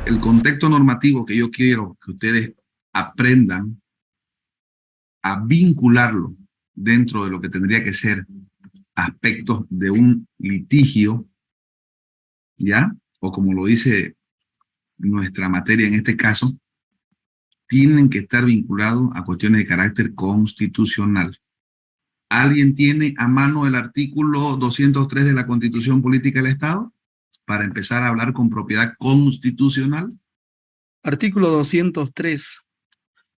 el contexto normativo que yo quiero que ustedes aprendan a vincularlo dentro de lo que tendría que ser aspectos de un litigio, ¿ya? O como lo dice nuestra materia en este caso, tienen que estar vinculados a cuestiones de carácter constitucional. ¿Alguien tiene a mano el artículo 203 de la Constitución Política del Estado para empezar a hablar con propiedad constitucional? Artículo 203.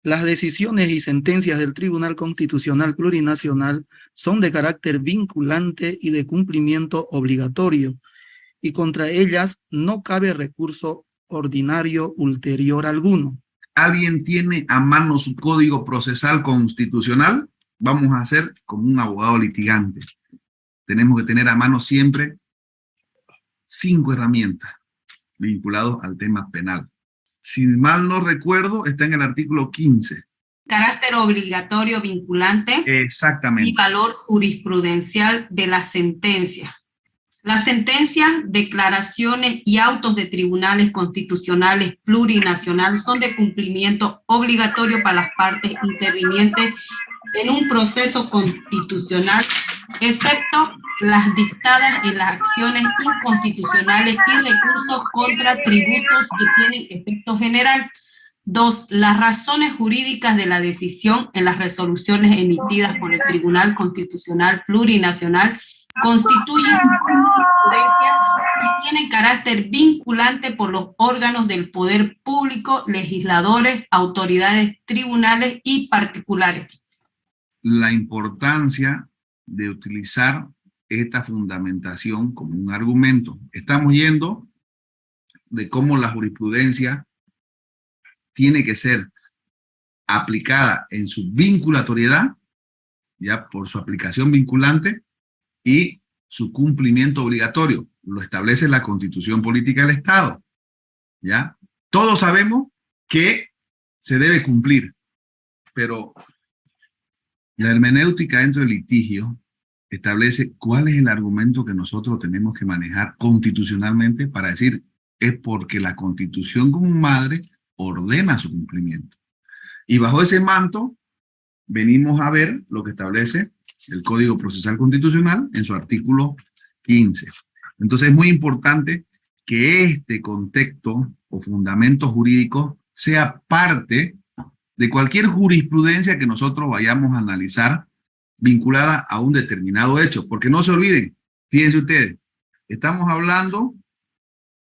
Las decisiones y sentencias del Tribunal Constitucional Plurinacional son de carácter vinculante y de cumplimiento obligatorio, y contra ellas no cabe recurso ordinario ulterior alguno. ¿Alguien tiene a mano su Código Procesal Constitucional? Vamos a hacer como un abogado litigante. Tenemos que tener a mano siempre 5 herramientas vinculadas al tema penal. Si mal no recuerdo, está en el artículo 15. Carácter obligatorio vinculante. Exactamente. Y valor jurisprudencial de la sentencia. Las sentencias, declaraciones y autos de tribunales constitucionales plurinacionales son de cumplimiento obligatorio para las partes intervinientes en un proceso constitucional, excepto las dictadas en las acciones inconstitucionales y recursos contra tributos que tienen efecto general. 2. Las razones jurídicas de la decisión en las resoluciones emitidas por el Tribunal Constitucional Plurinacional constituyen jurisprudencia y tienen carácter vinculante por los órganos del poder público, legisladores, autoridades tribunales y particulares. La importancia de utilizar esta fundamentación como un argumento. Estamos yendo de cómo la jurisprudencia tiene que ser aplicada en su vinculatoriedad, ya por su aplicación vinculante, y su cumplimiento obligatorio. Lo establece la Constitución Política del Estado, ¿ya? Todos sabemos que se debe cumplir, pero la hermenéutica dentro del litigio establece cuál es el argumento que nosotros tenemos que manejar constitucionalmente para decir es porque la Constitución como madre ordena su cumplimiento. Y bajo ese manto venimos a ver lo que establece el Código Procesal Constitucional en su artículo 15. Entonces es muy importante que este contexto o fundamento jurídico sea parte de cualquier jurisprudencia que nosotros vayamos a analizar vinculada a un determinado hecho. Porque no se olviden, fíjense ustedes, estamos hablando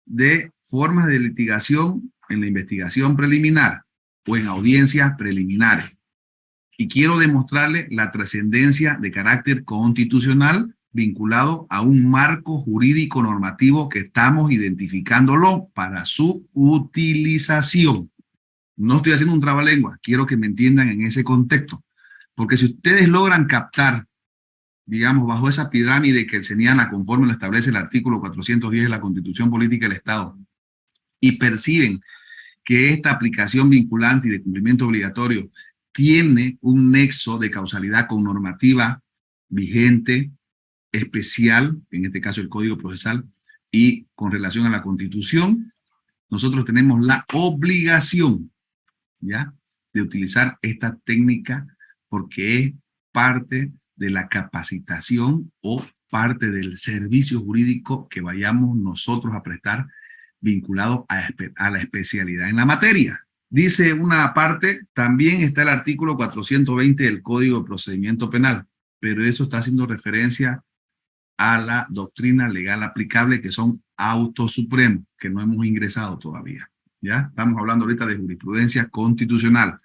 de formas de litigación en la investigación preliminar o en audiencias preliminares. Y quiero demostrarle la trascendencia de carácter constitucional vinculado a un marco jurídico normativo que estamos identificándolo para su utilización. No estoy haciendo un trabalengua, quiero que me entiendan en ese contexto. Porque si ustedes logran captar, digamos, bajo esa pirámide que el señala conforme lo establece el artículo 410 de la Constitución Política del Estado, y perciben que esta aplicación vinculante y de cumplimiento obligatorio tiene un nexo de causalidad con normativa vigente, especial, en este caso el Código Procesal, y con relación a la Constitución, nosotros tenemos la obligación, ¿ya?, de utilizar esta técnica porque es parte de la capacitación o parte del servicio jurídico que vayamos nosotros a prestar vinculado a la especialidad en la materia. Dice una parte, también está el artículo 420 del Código de Procedimiento Penal, pero eso está haciendo referencia a la doctrina legal aplicable que son autos supremos, que no hemos ingresado todavía. ¿Ya? Estamos hablando ahorita de jurisprudencia constitucional.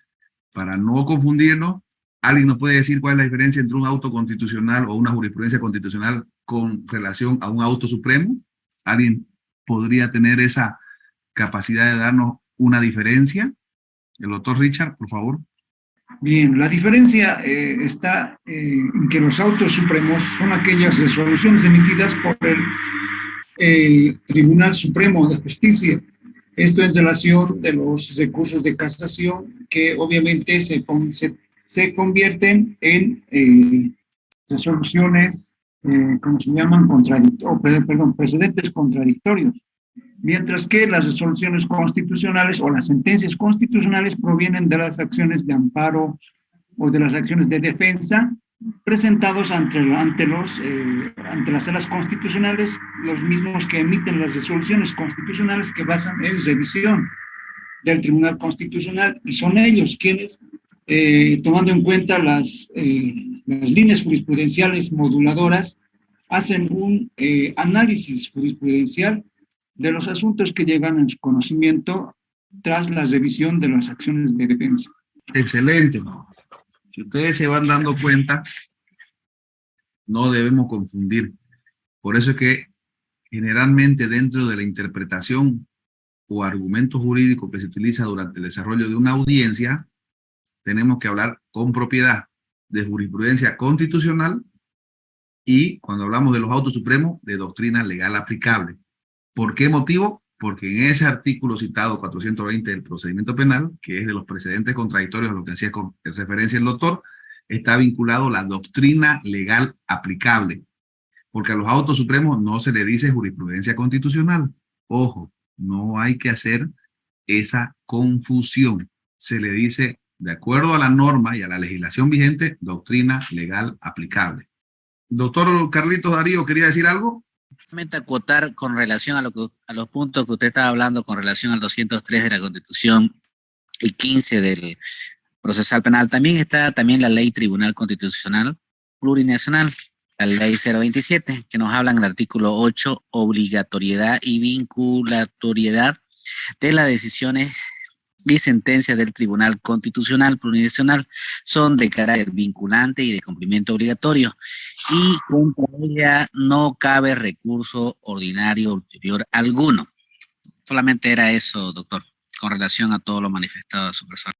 Para no confundirnos, ¿alguien nos puede decir cuál es la diferencia entre un auto constitucional o una jurisprudencia constitucional con relación a un auto supremo? ¿Alguien podría tener esa capacidad de darnos una diferencia? El doctor Richard, por favor. Bien, la diferencia está en que los autos supremos son aquellas resoluciones emitidas por el Tribunal Supremo de Justicia. Esto en relación de los recursos de casación que obviamente se convierten en resoluciones, ¿cómo se llaman? Precedentes contradictorios. mientras que las resoluciones constitucionales o las sentencias constitucionales provienen de las acciones de amparo o de las acciones de defensa presentados ante las salas constitucionales, los mismos que emiten las resoluciones constitucionales que basan en revisión del Tribunal Constitucional, y son ellos quienes, tomando en cuenta las líneas jurisprudenciales moduladoras, hacen un análisis jurisprudencial de los asuntos que llegan en su conocimiento tras la revisión de las acciones de defensa. Excelente. Si ustedes se van dando cuenta, no debemos confundir. Por eso es que generalmente dentro de la interpretación o argumento jurídico que se utiliza durante el desarrollo de una audiencia, tenemos que hablar con propiedad de jurisprudencia constitucional y, cuando hablamos de los autos supremos, de doctrina legal aplicable. ¿Por qué motivo? Porque en ese artículo citado 420 del procedimiento penal, que es de los precedentes contradictorios a lo que hacía con referencia el doctor, está vinculado la doctrina legal aplicable. Porque a los autos supremos no se le dice jurisprudencia constitucional. Ojo, no hay que hacer esa confusión. Se le dice, de acuerdo a la norma y a la legislación vigente, doctrina legal aplicable. Doctor Carlitos Darío, ¿quería decir algo? Acotar con relación a los puntos que usted estaba hablando con relación al 203 de la Constitución y 15 del procesal penal. También está la ley Tribunal Constitucional Plurinacional, la ley 027, que nos habla en el artículo 8, obligatoriedad y vinculatoriedad de las decisiones y sentencias del Tribunal Constitucional Plurinacional son de carácter vinculante y de cumplimiento obligatorio, y contra ella no cabe recurso ordinario ulterior alguno. Solamente era eso, doctor, con relación a todo lo manifestado a su persona.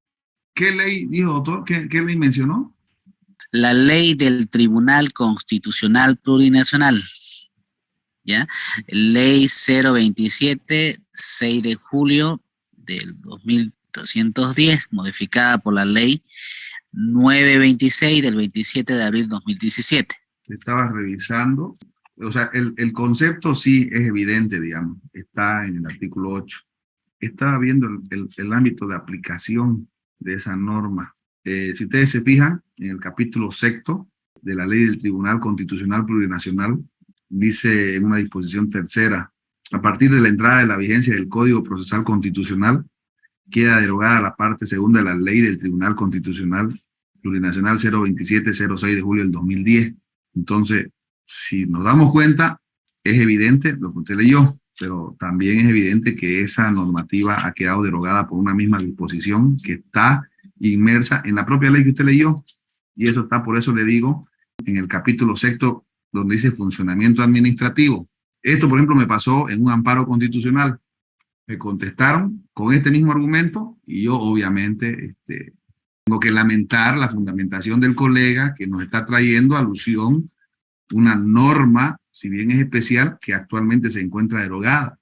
¿Qué ley dijo, doctor? ¿Qué ley mencionó? La ley del Tribunal Constitucional Plurinacional, ¿ya? Ley 027, 6 de julio del 2210, modificada por la ley 926 del 27 de abril 2017. Estaba revisando, o sea, el concepto sí es evidente, digamos, está en el artículo 8. Estaba viendo el ámbito de aplicación de esa norma. Si ustedes se fijan, en el capítulo 6 de la ley del Tribunal Constitucional Plurinacional, dice en una disposición tercera, a partir de la entrada de la vigencia del Código Procesal Constitucional, queda derogada la parte segunda de la ley del Tribunal Constitucional Plurinacional 027-06 de julio del 2010. Entonces, si nos damos cuenta, es evidente lo que usted leyó, pero también es evidente que esa normativa ha quedado derogada por una misma disposición que está inmersa en la propia ley que usted leyó, y eso está, por eso le digo, en el capítulo 6, donde dice funcionamiento administrativo. Esto, por ejemplo, me pasó en un amparo constitucional. Me contestaron con este mismo argumento y yo obviamente tengo que lamentar la fundamentación del colega que nos está trayendo alusión una norma, si bien es especial, que actualmente se encuentra derogada.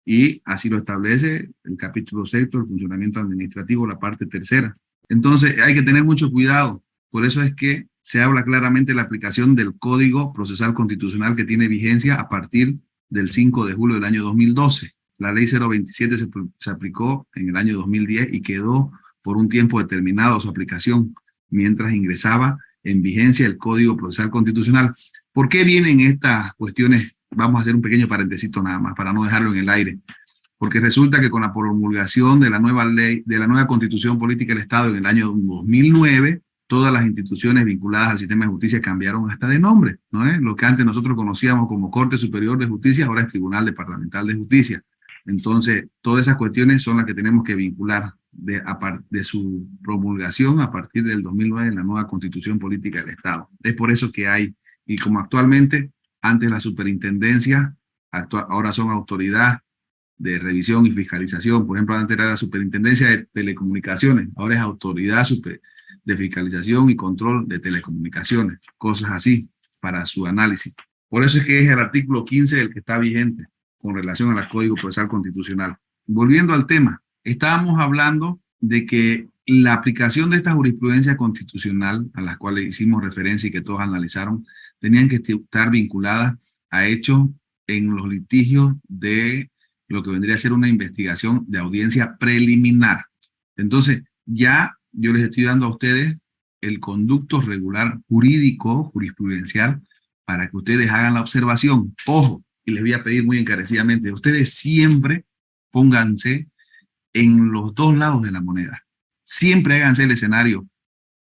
Y así lo establece el capítulo 6, el funcionamiento administrativo, la parte tercera. Entonces hay que tener mucho cuidado. Por eso es que se habla claramente de la aplicación del Código Procesal Constitucional que tiene vigencia a partir del 5 de julio del año 2012. La ley 027 se aplicó en el año 2010 y quedó por un tiempo determinado su aplicación mientras ingresaba en vigencia el Código Procesal Constitucional. ¿Por qué vienen estas cuestiones? Vamos a hacer un pequeño parentecito nada más para no dejarlo en el aire. Porque resulta que con la promulgación de la nueva ley, de la nueva Constitución Política del Estado en el año 2009, todas las instituciones vinculadas al sistema de justicia cambiaron hasta de nombre, ¿no es? Lo que antes nosotros conocíamos como Corte Superior de Justicia, ahora es Tribunal Departamental de Justicia. Entonces, todas esas cuestiones son las que tenemos que vincular de su promulgación a partir del 2009 en la nueva Constitución Política del Estado. Es por eso que hay, y como actualmente, antes la superintendencia, ahora son autoridad de revisión y fiscalización. Por ejemplo, antes era la superintendencia de telecomunicaciones, ahora es autoridad de fiscalización y control de telecomunicaciones, cosas así, para su análisis. Por eso es que es el artículo 15 el que está vigente con relación al Código Procesal Constitucional. Volviendo al tema, estábamos hablando de que la aplicación de esta jurisprudencia constitucional a las cuales hicimos referencia y que todos analizaron, tenían que estar vinculadas a hechos en los litigios de lo que vendría a ser una investigación de audiencia preliminar. Entonces, ya yo les estoy dando a ustedes el conducto regular jurídico, jurisprudencial, para que ustedes hagan la observación. Ojo, y les voy a pedir muy encarecidamente, ustedes siempre pónganse en los dos lados de la moneda. Siempre háganse el escenario.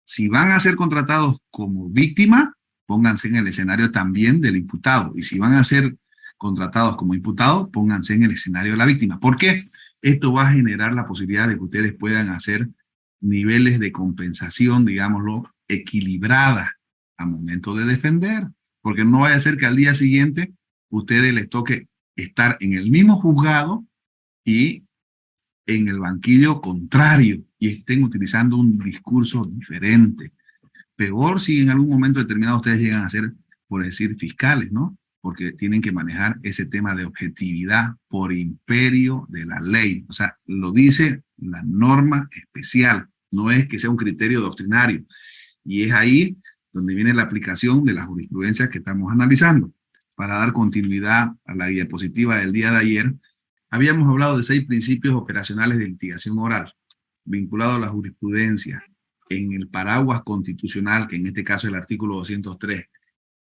Si van a ser contratados como víctima, pónganse en el escenario también del imputado. Y si van a ser contratados como imputados, pónganse en el escenario de la víctima. ¿Por qué? Esto va a generar la posibilidad de que ustedes puedan hacer niveles de compensación, digámoslo, equilibradas al momento de defender. Porque no vaya a ser que al día siguiente ustedes les toque estar en el mismo juzgado y en el banquillo contrario y estén utilizando un discurso diferente. Peor si en algún momento determinado ustedes llegan a ser, por decir, fiscales, ¿no? Porque tienen que manejar ese tema de objetividad por imperio de la ley. O sea, lo dice la norma especial, no es que sea un criterio doctrinario. Y es ahí donde viene la aplicación de la jurisprudencia que estamos analizando. Para dar continuidad a la diapositiva del día de ayer, habíamos hablado de 6 principios operacionales de litigación oral, vinculados a la jurisprudencia, en el paraguas constitucional, que en este caso es el artículo 203,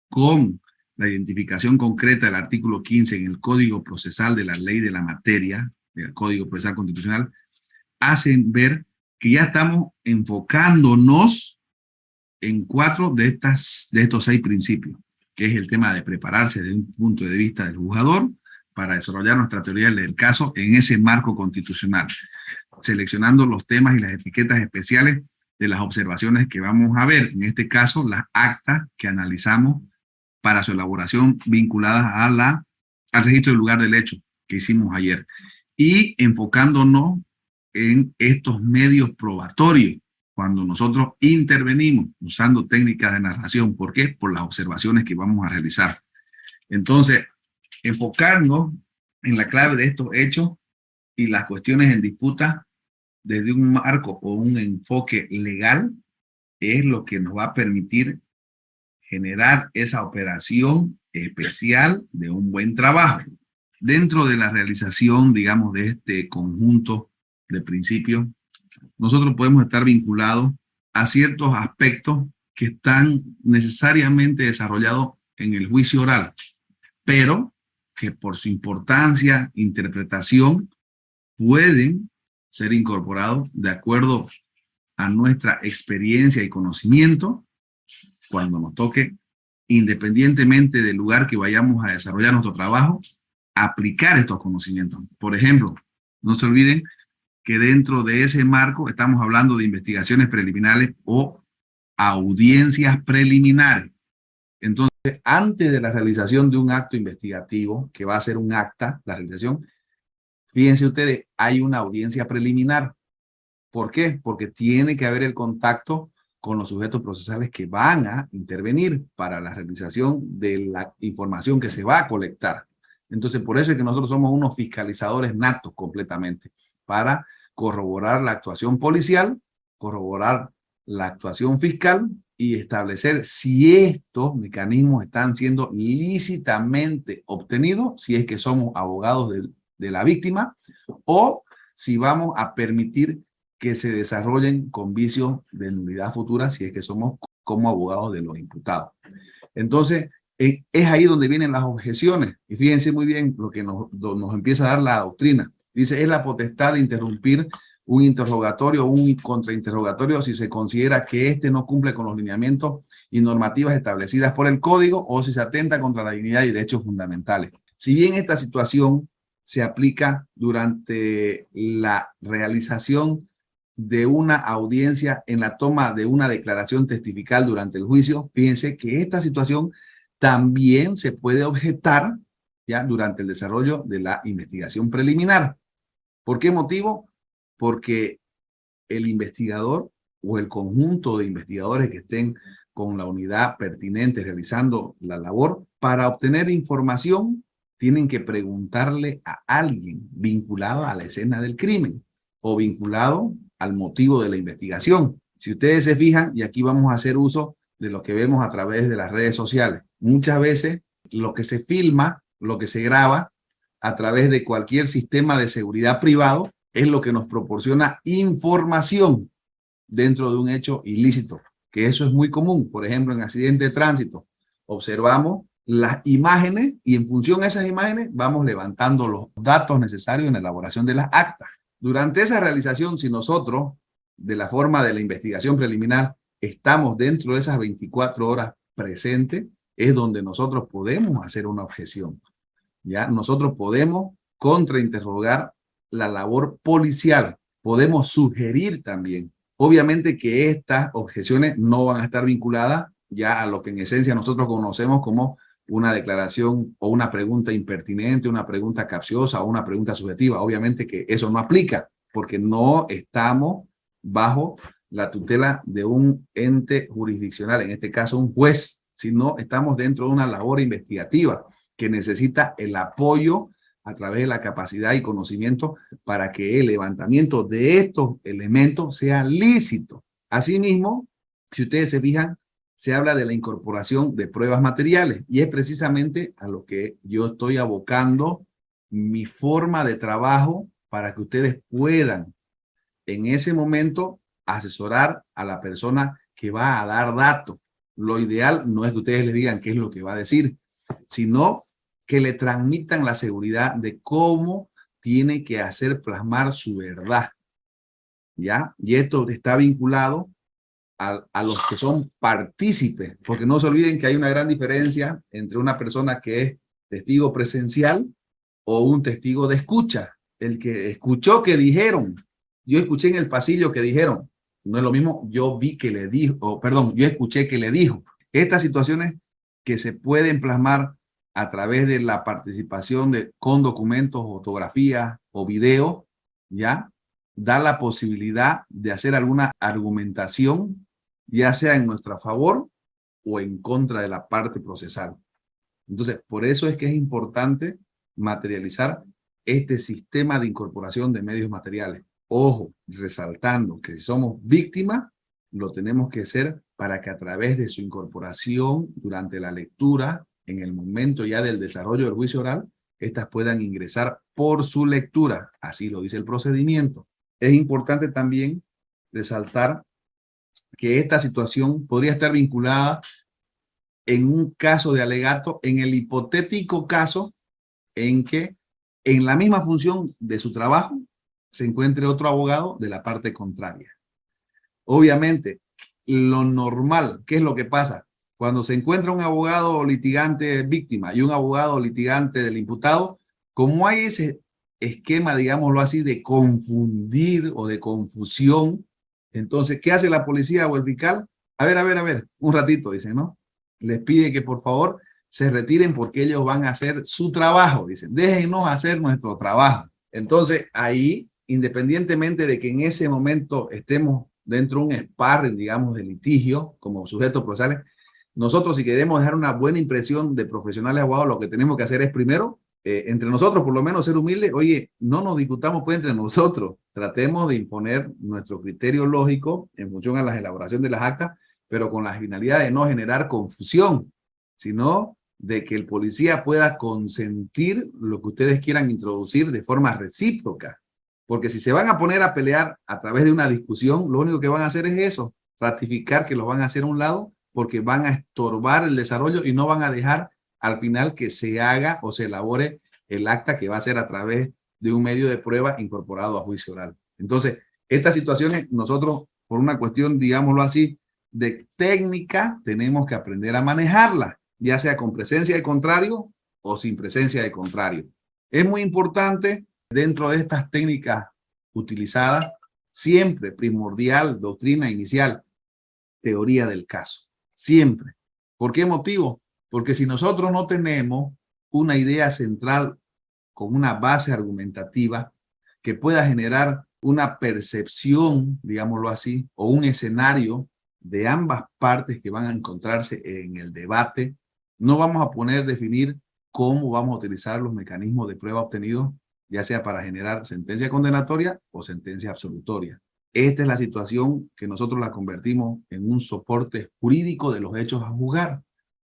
con la identificación concreta del artículo 15 en el Código Procesal de la Ley de la Materia, del Código Procesal Constitucional, hacen ver que ya estamos enfocándonos en 4 de estos 6 principios, que es el tema de prepararse desde un punto de vista del juzgador para desarrollar nuestra teoría del caso en ese marco constitucional, seleccionando los temas y las etiquetas especiales de las observaciones que vamos a ver, en este caso las actas que analizamos para su elaboración vinculadas al registro del lugar del hecho que hicimos ayer, y enfocándonos en estos medios probatorios cuando nosotros intervenimos usando técnicas de narración. ¿Por qué? Por las observaciones que vamos a realizar. Entonces, enfocarnos en la clave de estos hechos y las cuestiones en disputa desde un marco o un enfoque legal es lo que nos va a permitir generar esa operación especial de un buen trabajo. Dentro de la realización, digamos, de este conjunto de principios, nosotros podemos estar vinculados a ciertos aspectos que están necesariamente desarrollados en el juicio oral, pero que por su importancia, interpretación, pueden ser incorporados de acuerdo a nuestra experiencia y conocimiento cuando nos toque, independientemente del lugar que vayamos a desarrollar nuestro trabajo, aplicar estos conocimientos. Por ejemplo, no se olviden que dentro de ese marco estamos hablando de investigaciones preliminares o audiencias preliminares. Entonces, antes de la realización de un acto investigativo, que va a ser un acta, la realización, fíjense ustedes, hay una audiencia preliminar. ¿Por qué? Porque tiene que haber el contacto con los sujetos procesales que van a intervenir para la realización de la información que se va a colectar. Entonces, por eso es que nosotros somos unos fiscalizadores natos completamente, para corroborar la actuación policial, corroborar la actuación fiscal y establecer si estos mecanismos están siendo lícitamente obtenidos, si es que somos abogados de la víctima, o si vamos a permitir que se desarrollen con vicios de nulidad futura, si es que somos como abogados de los imputados. Entonces, es ahí donde vienen las objeciones. Y fíjense muy bien lo que nos empieza a dar la doctrina. Dice, es la potestad de interrumpir un interrogatorio o un contrainterrogatorio si se considera que éste no cumple con los lineamientos y normativas establecidas por el Código o si se atenta contra la dignidad y derechos fundamentales. Si bien esta situación se aplica durante la realización de una audiencia en la toma de una declaración testifical durante el juicio, fíjense que esta situación también se puede objetar ya durante el desarrollo de la investigación preliminar. ¿Por qué motivo? Porque el investigador o el conjunto de investigadores que estén con la unidad pertinente realizando la labor, para obtener información tienen que preguntarle a alguien vinculado a la escena del crimen o vinculado al motivo de la investigación. Si ustedes se fijan, y aquí vamos a hacer uso de lo que vemos a través de las redes sociales, muchas veces lo que se filma, lo que se graba, a través de cualquier sistema de seguridad privado, es lo que nos proporciona información dentro de un hecho ilícito, que eso es muy común. Por ejemplo, en accidente de tránsito, observamos las imágenes y en función a esas imágenes vamos levantando los datos necesarios en la elaboración de las actas. Durante esa realización, si nosotros, de la forma de la investigación preliminar, estamos dentro de esas 24 horas presentes, es donde nosotros podemos hacer una objeción. ¿Ya? Nosotros podemos contrainterrogar la labor policial, podemos sugerir también. Obviamente que estas objeciones no van a estar vinculadas ya a lo que en esencia nosotros conocemos como una declaración o una pregunta impertinente, una pregunta capciosa o una pregunta subjetiva. Obviamente que eso no aplica porque no estamos bajo la tutela de un ente jurisdiccional, en este caso un juez, sino estamos dentro de una labor investigativa que necesita el apoyo a través de la capacidad y conocimiento para que el levantamiento de estos elementos sea lícito. Asimismo, si ustedes se fijan, se habla de la incorporación de pruebas materiales y es precisamente a lo que yo estoy abocando mi forma de trabajo para que ustedes puedan en ese momento asesorar a la persona que va a dar datos. Lo ideal no es que ustedes le digan qué es lo que va a decir, sino que le transmitan la seguridad de cómo tiene que hacer plasmar su verdad, ¿ya? Y esto está vinculado a los que son partícipes, porque no se olviden que hay una gran diferencia entre una persona que es testigo presencial o un testigo de escucha. El que escuchó que dijeron, yo escuché en el pasillo que dijeron, no es lo mismo, yo vi que le dijo, perdón, yo escuché que le dijo. Estas situaciones que se pueden plasmar a través de la participación con documentos, fotografías o videos, ¿ya? Da la posibilidad de hacer alguna argumentación, ya sea en nuestro favor o en contra de la parte procesal. Entonces, por eso es que es importante materializar este sistema de incorporación de medios materiales. Ojo, resaltando que si somos víctimas, lo tenemos que hacer para que a través de su incorporación durante la lectura, en el momento ya del desarrollo del juicio oral, estas puedan ingresar por su lectura. Así lo dice el procedimiento. Es importante también resaltar que esta situación podría estar vinculada en un caso de alegato, en el hipotético caso en que en la misma función de su trabajo se encuentre otro abogado de la parte contraria. Obviamente, lo normal, ¿qué es lo que pasa? Cuando se encuentra un abogado litigante víctima y un abogado litigante del imputado, como hay ese esquema, digámoslo así, de confundir o de confusión, entonces, ¿qué hace la policía o el fiscal? A ver, un ratito, dicen, ¿no? Les pide que por favor se retiren porque ellos van a hacer su trabajo, dicen, déjennos hacer nuestro trabajo. Entonces, ahí, independientemente de que en ese momento estemos dentro de un sparring, digamos, de litigio, como sujetos procesales, nosotros si queremos dejar una buena impresión de profesionales abogados, lo que tenemos que hacer es primero, entre nosotros por lo menos ser humildes, oye, no nos discutamos pues entre nosotros, tratemos de imponer nuestro criterio lógico en función a la elaboración de las actas, pero con la finalidad de no generar confusión, sino de que el policía pueda consentir lo que ustedes quieran introducir de forma recíproca. Porque si se van a poner a pelear a través de una discusión, lo único que van a hacer es eso, ratificar que los van a hacer a un lado porque van a estorbar el desarrollo y no van a dejar al final que se haga o se elabore el acta que va a ser a través de un medio de prueba incorporado a juicio oral. Entonces, estas situaciones nosotros, por una cuestión, digámoslo así, de técnica, tenemos que aprender a manejarla, ya sea con presencia de contrario o sin presencia de contrario. Es muy importante dentro de estas técnicas utilizadas, siempre primordial, doctrina inicial, teoría del caso. Siempre. ¿Por qué motivo? Porque si nosotros no tenemos una idea central con una base argumentativa que pueda generar una percepción, digámoslo así, o un escenario de ambas partes que van a encontrarse en el debate, no vamos a poder definir cómo vamos a utilizar los mecanismos de prueba obtenidos, ya sea para generar sentencia condenatoria o sentencia absolutoria. Esta es la situación que nosotros la convertimos en un soporte jurídico de los hechos a juzgar.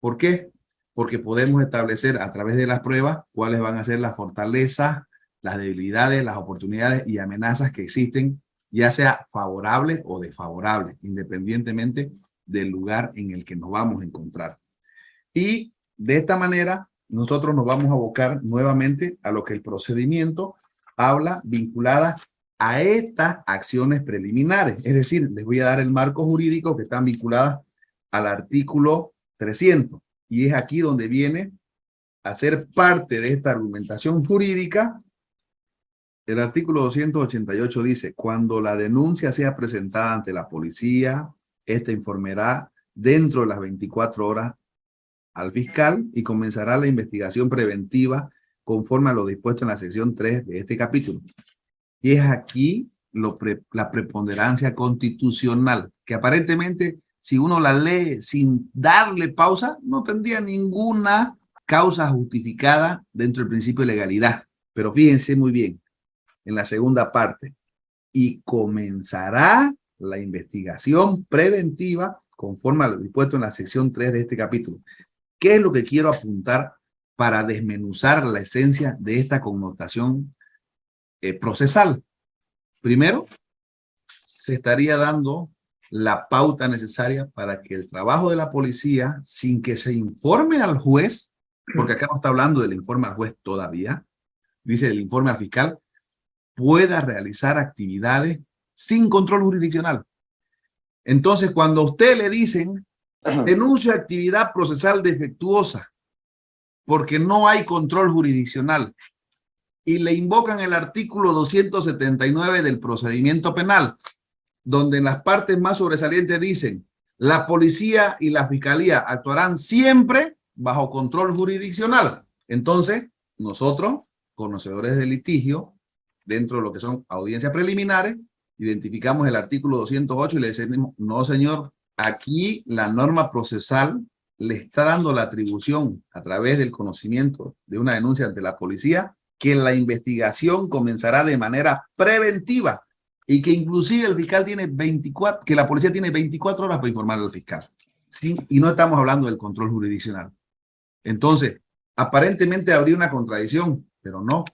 ¿Por qué? porque podemos establecer a través de las pruebas cuáles van a ser las fortalezas, las debilidades, las oportunidades y amenazas que existen, ya sea favorables o desfavorables, independientemente del lugar en el que nos vamos a encontrar. Y de esta manera, nosotros nos vamos a abocar nuevamente a lo que el procedimiento habla vinculada a estas acciones preliminares. Es decir, les voy a dar el marco jurídico que están vinculadas al artículo 300. Y es aquí donde viene a ser parte de esta argumentación jurídica. El artículo 288 dice, cuando la denuncia sea presentada ante la policía, esta informará dentro de las 24 horas al fiscal y comenzará la investigación preventiva conforme a lo dispuesto en la sección 3 de este capítulo. Y es aquí la preponderancia constitucional, que aparentemente, si uno la lee sin darle pausa, no tendría ninguna causa justificada dentro del principio de legalidad. Pero fíjense muy bien, en la segunda parte, y comenzará la investigación preventiva conforme a lo dispuesto en la sección 3 de este capítulo. ¿Qué es lo que quiero apuntar para desmenuzar la esencia de esta connotación procesal? Primero, se estaría dando la pauta necesaria para que el trabajo de la policía, sin que se informe al juez, porque acá no está hablando del informe al juez todavía, dice el informe al fiscal, pueda realizar actividades sin control jurisdiccional. Entonces, cuando a usted le dicen, denuncia actividad procesal defectuosa, porque no hay control jurisdiccional, y le invocan el artículo 279 del procedimiento penal, donde en las partes más sobresalientes dicen, la policía y la fiscalía actuarán siempre bajo control jurisdiccional. Entonces, nosotros, conocedores del litigio, dentro de lo que son audiencias preliminares, identificamos el artículo 208 y le decimos, no señor, aquí la norma procesal le está dando la atribución a través del conocimiento de una denuncia ante la policía que la investigación comenzará de manera preventiva y que inclusive el fiscal tiene 24, que la policía tiene 24 horas para informar al fiscal. ¿Sí? Y no estamos hablando del control jurisdiccional. Entonces, aparentemente habría una contradicción, pero no,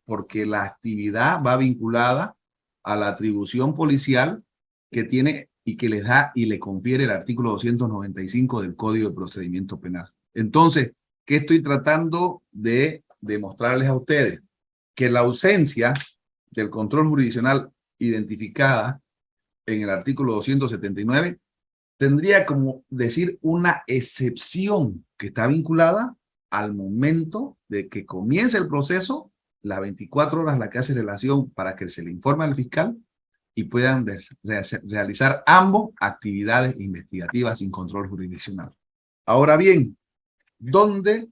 porque la actividad va vinculada a la atribución policial que tiene y que les da y le confiere el artículo 295 del Código de Procedimiento Penal. Entonces, ¿qué estoy tratando de demostrarles a ustedes? Que la ausencia del control jurisdiccional identificada en el artículo 279 tendría como decir una excepción que está vinculada al momento de que comience el proceso, las 24 horas la que hace relación para que se le informe al fiscal y puedan realizar ambos actividades investigativas sin control jurisdiccional. Ahora bien, ¿dónde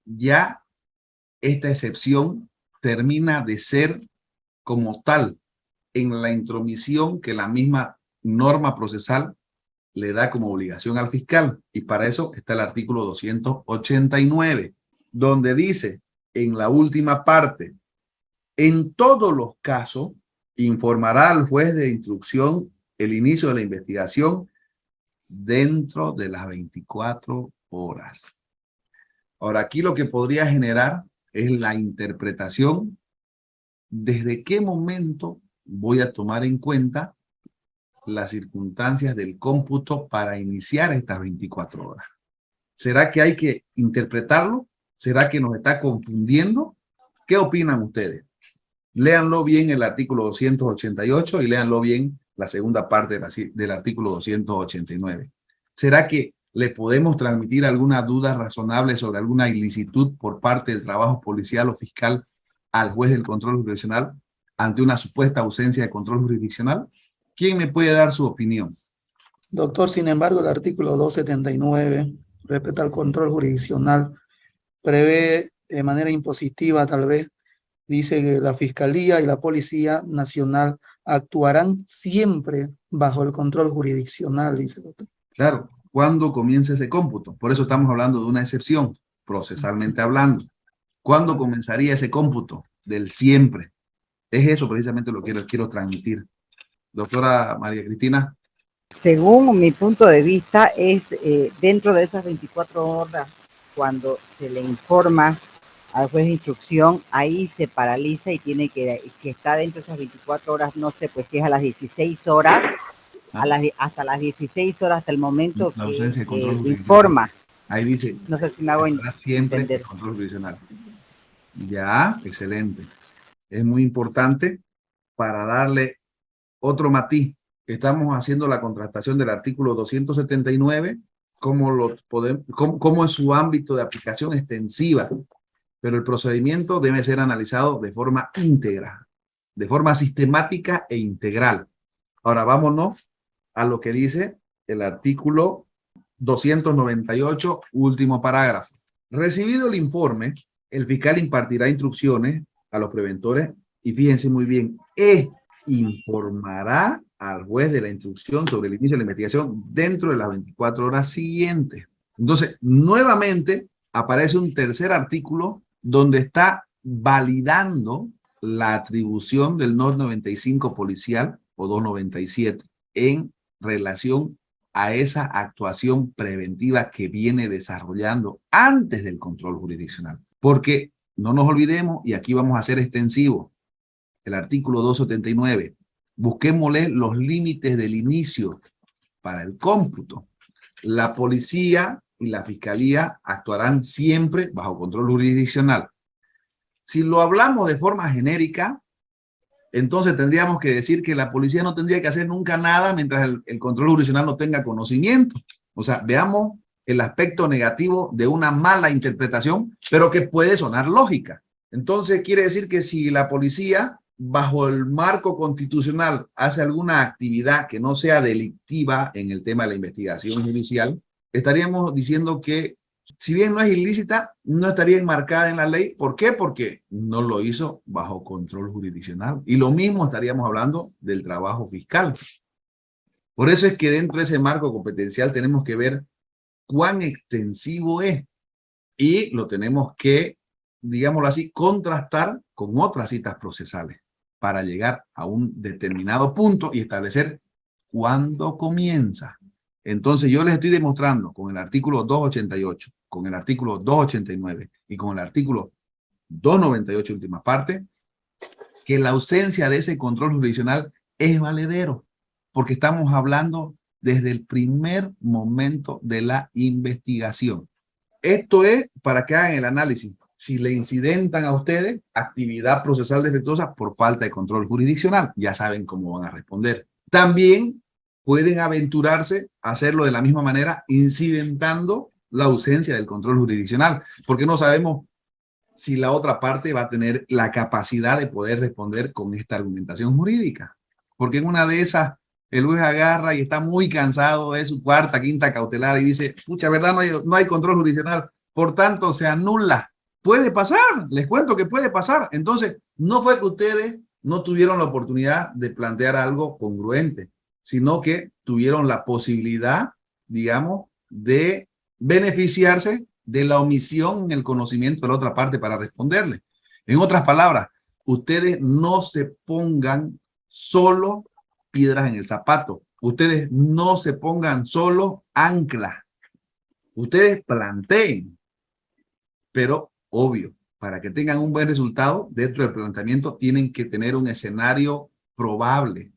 ya esta excepción termina de ser como tal en la intromisión que la misma norma procesal le da como obligación al fiscal? Y para eso está el artículo 289, donde dice en la última parte, en todos los casos, informará al juez de instrucción el inicio de la investigación dentro de las 24 horas. Ahora, aquí lo que podría generar es la interpretación desde qué momento voy a tomar en cuenta las circunstancias del cómputo para iniciar estas 24 horas. ¿Será que hay que interpretarlo? ¿Será que nos está confundiendo? ¿Qué opinan ustedes? Léanlo bien el artículo 288 y léanlo bien la segunda parte del artículo 289. ¿Será que le podemos transmitir alguna duda razonable sobre alguna ilicitud por parte del trabajo policial o fiscal al juez del control jurisdiccional ante una supuesta ausencia de control jurisdiccional? ¿Quién me puede dar su opinión? Doctor, sin embargo, el artículo 279, respecto al control jurisdiccional, prevé de manera impositiva, tal vez, dice que la Fiscalía y la Policía Nacional actuarán siempre bajo el control jurisdiccional, dice el doctor. Claro, ¿cuándo comienza ese cómputo? Por eso estamos hablando de una excepción, procesalmente hablando. ¿Cuándo comenzaría ese cómputo? Del siempre. Es eso precisamente lo que quiero transmitir. Doctora María Cristina. Según mi punto de vista, es dentro de esas 24 horas cuando se le informa al juez de instrucción, ahí se paraliza y tiene que, si está dentro de esas 24 horas, no sé, pues si es a las 16 horas, hasta las 16 horas, hasta el momento la ausencia de control que informa. Ahí dice, no sé si me hago siempre entender. el control jurisdiccional. Ya, excelente. Es muy importante para darle otro matiz. Estamos haciendo la contrastación del artículo 279, cómo es su ámbito de aplicación extensiva, pero el procedimiento debe ser analizado de forma íntegra, de forma sistemática e integral. Ahora vámonos a lo que dice el artículo 298, último parágrafo. Recibido el informe, el fiscal impartirá instrucciones a los preventores y fíjense muy bien, informará al juez de la instrucción sobre el inicio de la investigación dentro de las 24 horas siguientes. Entonces, nuevamente aparece un tercer artículo donde está validando la atribución del NOR 95 policial o 297 en relación a esa actuación preventiva que viene desarrollando antes del control jurisdiccional. Porque no nos olvidemos, y aquí vamos a hacer extensivo, el artículo 279, busquémosle los límites del inicio para el cómputo. La policía y la fiscalía actuarán siempre bajo control jurisdiccional. Si lo hablamos de forma genérica, entonces tendríamos que decir que la policía no tendría que hacer nunca nada mientras el control jurisdiccional no tenga conocimiento. O sea, veamos el aspecto negativo de una mala interpretación, pero que puede sonar lógica. Entonces quiere decir que si la policía, bajo el marco constitucional, hace alguna actividad que no sea delictiva en el tema de la investigación judicial, estaríamos diciendo que, si bien no es ilícita, no estaría enmarcada en la ley. ¿Por qué? Porque no lo hizo bajo control jurisdiccional. Y lo mismo estaríamos hablando del trabajo fiscal. Por eso es que dentro de ese marco competencial tenemos que ver cuán extensivo es. Y lo tenemos que, digámoslo así, contrastar con otras citas procesales para llegar a un determinado punto y establecer cuándo comienza. Entonces yo les estoy demostrando con el artículo 288, con el artículo 289 y con el artículo 298 última parte, que la ausencia de ese control jurisdiccional es valedero, porque estamos hablando desde el primer momento de la investigación. Esto es para que hagan el análisis. Si le incidentan a ustedes actividad procesal defectuosa por falta de control jurisdiccional, ya saben cómo van a responder. También pueden aventurarse a hacerlo de la misma manera, incidentando la ausencia del control jurisdiccional, porque no sabemos si la otra parte va a tener la capacidad de poder responder con esta argumentación jurídica. Porque en una de esas, el juez agarra y está muy cansado, es su cuarta, quinta cautelar y dice, pucha, ¿verdad? No hay control jurisdiccional, por tanto se anula. Puede pasar, les cuento que puede pasar. Entonces, no fue que ustedes no tuvieron la oportunidad de plantear algo congruente, sino que tuvieron la posibilidad, digamos, de beneficiarse de la omisión en el conocimiento de la otra parte para responderle. En otras palabras, ustedes no se pongan solo piedras en el zapato. Ustedes no se pongan solo anclas. Ustedes planteen, pero obvio, para que tengan un buen resultado dentro del planteamiento tienen que tener un escenario probable.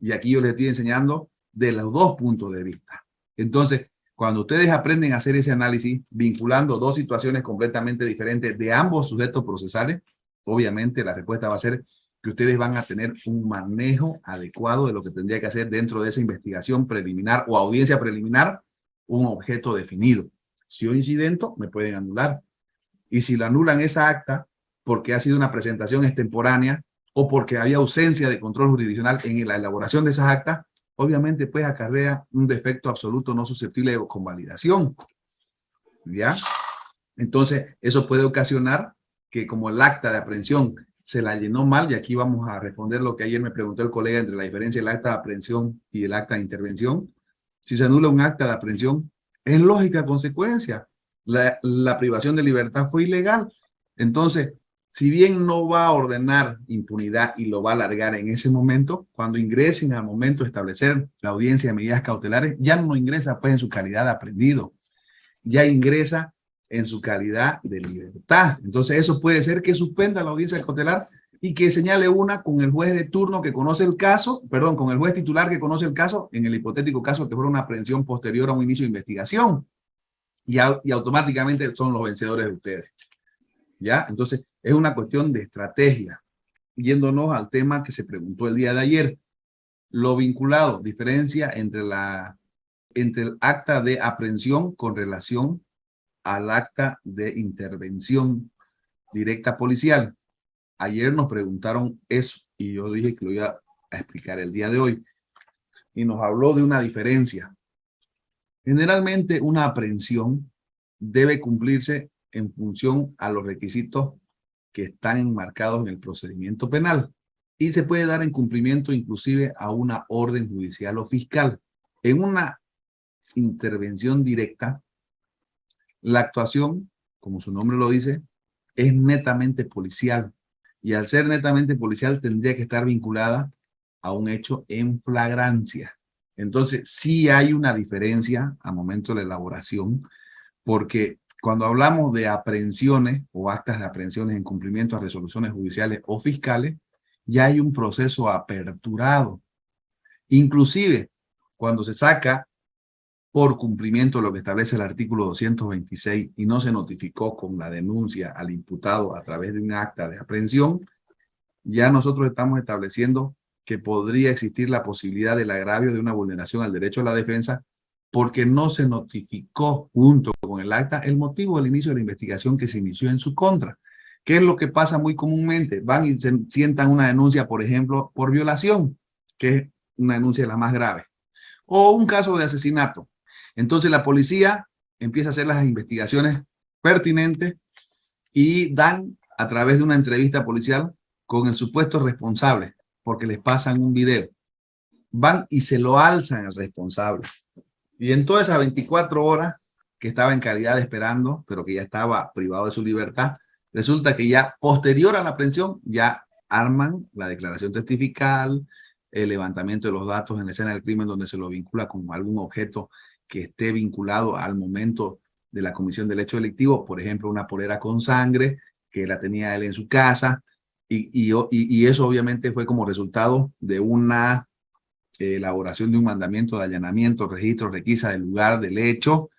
Y aquí yo les estoy enseñando de los dos puntos de vista. Entonces, cuando ustedes aprenden a hacer ese análisis, vinculando dos situaciones completamente diferentes de ambos sujetos procesales, obviamente la respuesta va a ser que ustedes van a tener un manejo adecuado de lo que tendría que hacer dentro de esa investigación preliminar o audiencia preliminar, un objeto definido. Si yo incidento, me pueden anular. Y si la anulan esa acta porque ha sido una presentación extemporánea o porque había ausencia de control jurisdiccional en la elaboración de esas actas, obviamente pues acarrea un defecto absoluto no susceptible de convalidación. ¿Ya? Entonces, eso puede ocasionar que como el acta de aprehensión se la llenó mal, y aquí vamos a responder lo que ayer me preguntó el colega entre la diferencia del acta de aprehensión y el acta de intervención. Si se anula un acta de aprehensión, es lógica consecuencia. La privación de libertad fue ilegal. Entonces, si bien no va a ordenar impunidad y lo va a alargar en ese momento, cuando ingresen al momento de establecer la audiencia de medidas cautelares, ya no ingresa pues en su calidad de aprendido, ya ingresa en su calidad de libertad. Entonces eso puede ser que suspenda la audiencia cautelar y que señale una con el juez de turno que conoce el caso, perdón, con el juez titular que conoce el caso, en el hipotético caso que fuera una aprehensión posterior a un inicio de investigación. Y automáticamente son los vencedores de ustedes. ¿Ya? Entonces, es una cuestión de estrategia. Yéndonos al tema que se preguntó el día de ayer. Lo vinculado, diferencia entre el acta de aprehensión con relación al acta de intervención directa policial. Ayer nos preguntaron eso y yo dije que lo iba a explicar el día de hoy. Y nos habló de una diferencia. Generalmente una aprehensión debe cumplirse en función a los requisitos que están enmarcados en el procedimiento penal y se puede dar en cumplimiento inclusive a una orden judicial o fiscal. En una intervención directa, la actuación, como su nombre lo dice, es netamente policial y al ser netamente policial tendría que estar vinculada a un hecho en flagrancia. Entonces, sí hay una diferencia al momento de la elaboración, porque cuando hablamos de aprehensiones o actas de aprehensiones en cumplimiento a resoluciones judiciales o fiscales, ya hay un proceso aperturado. Inclusive, cuando se saca por cumplimiento de lo que establece el artículo 226 y no se notificó con la denuncia al imputado a través de un acta de aprehensión, ya nosotros estamos estableciendo que podría existir la posibilidad del agravio de una vulneración al derecho a la defensa porque no se notificó junto con el acta el motivo del inicio de la investigación que se inició en su contra. ¿Qué es lo que pasa muy comúnmente? Van y se sientan una denuncia, por ejemplo, por violación, que es una denuncia de la más grave, o un caso de asesinato. Entonces la policía empieza a hacer las investigaciones pertinentes y dan a través de una entrevista policial con el supuesto responsable, porque les pasan un video. Van y se lo alzan al responsable. Y en todas esas 24 horas que estaba en calidad de esperando, pero que ya estaba privado de su libertad, resulta que ya posterior a la aprehensión ya arman la declaración testifical, el levantamiento de los datos en la escena del crimen donde se lo vincula con algún objeto que esté vinculado al momento de la comisión del hecho delictivo, por ejemplo, una polera con sangre que la tenía él en su casa, y eso obviamente fue como resultado de una elaboración de un mandamiento de allanamiento, registro, requisa del lugar del hecho.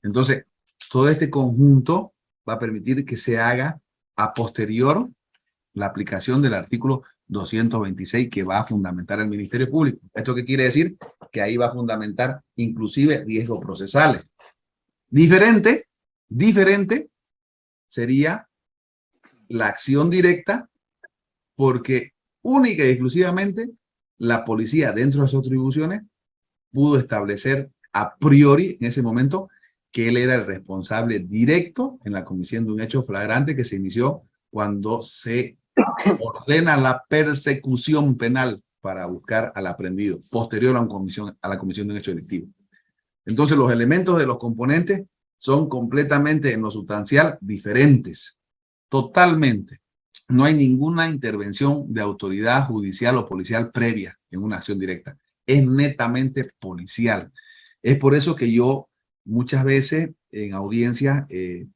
Entonces, todo este conjunto va a permitir que se haga a posterior la aplicación del artículo 226 que va a fundamentar el Ministerio Público. ¿Esto qué quiere decir? Que ahí va a fundamentar inclusive riesgos procesales. Diferente sería la acción directa porque única y exclusivamente la policía dentro de sus atribuciones pudo establecer a priori en ese momento que él era el responsable directo en la comisión de un hecho flagrante que se inició cuando se ordena la persecución penal para buscar al aprendido posterior a la comisión de un hecho delictivo. Entonces los elementos de los componentes son completamente en lo sustancial diferentes, totalmente. No hay ninguna intervención de autoridad judicial o policial previa en una acción directa. Es netamente policial. Es por eso que yo muchas veces en audiencias, en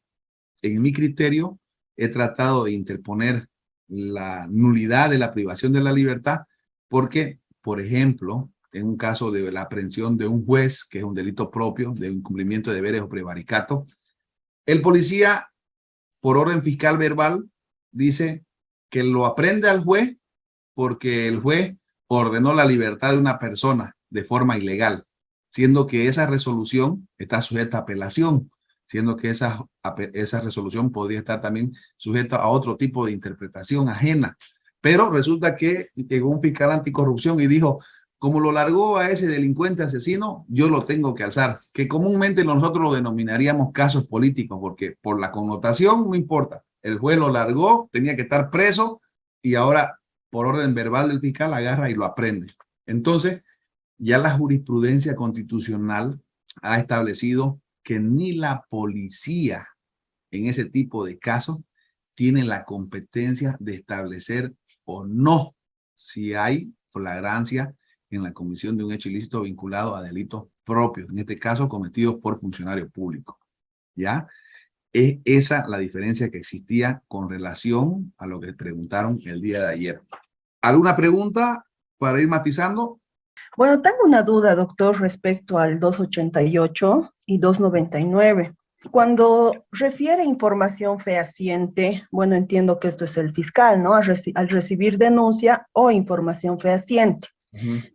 mi criterio, he tratado de interponer la nulidad de la privación de la libertad porque, por ejemplo, en un caso de la aprehensión de un juez, que es un delito propio de incumplimiento de deberes o prevaricato, el policía, por orden fiscal verbal, dice que lo aprende al juez porque el juez ordenó la libertad de una persona de forma ilegal, siendo que esa resolución está sujeta a apelación, siendo que esa resolución podría estar también sujeta a otro tipo de interpretación ajena. Pero resulta que llegó un fiscal anticorrupción y dijo, como lo largó a ese delincuente asesino, yo lo tengo que alzar, que comúnmente nosotros lo denominaríamos casos políticos, porque por la connotación no importa. El juez lo largó, tenía que estar preso y ahora por orden verbal del fiscal agarra y lo aprende. Entonces, ya la jurisprudencia constitucional ha establecido que ni la policía en ese tipo de casos tiene la competencia de establecer o no si hay flagrancia en la comisión de un hecho ilícito vinculado a delitos propios, en este caso cometidos por funcionarios públicos. ¿Ya? Es esa la diferencia que existía con relación a lo que preguntaron el día de ayer. ¿Alguna pregunta para ir matizando? Bueno, tengo una duda, doctor, respecto al 288 y 299. Cuando refiere información fehaciente, bueno, entiendo que esto es el fiscal, ¿no? Al recibir denuncia o información fehaciente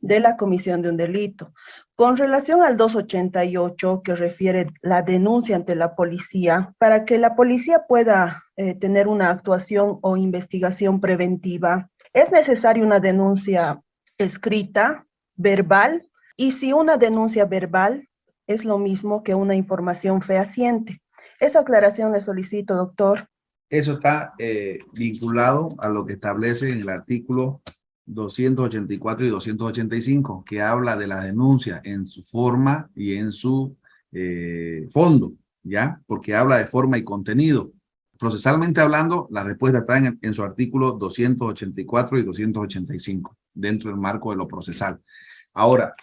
de la comisión de un delito. Con relación al 288, que refiere la denuncia ante la policía, para que la policía pueda tener una actuación o investigación preventiva, ¿es necesaria una denuncia escrita, verbal? Y si una denuncia verbal es lo mismo que una información fehaciente. Esa aclaración le solicito, doctor. Eso está vinculado a lo que establece en el artículo 284 y 285, que habla de la denuncia en su forma y en su fondo, ¿ya? Porque habla de forma y contenido. Procesalmente hablando, la respuesta está en su artículo 284 y 285, dentro del marco de lo procesal. Ahora,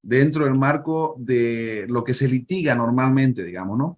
dentro del marco de lo que se litiga normalmente, digamos, ¿no?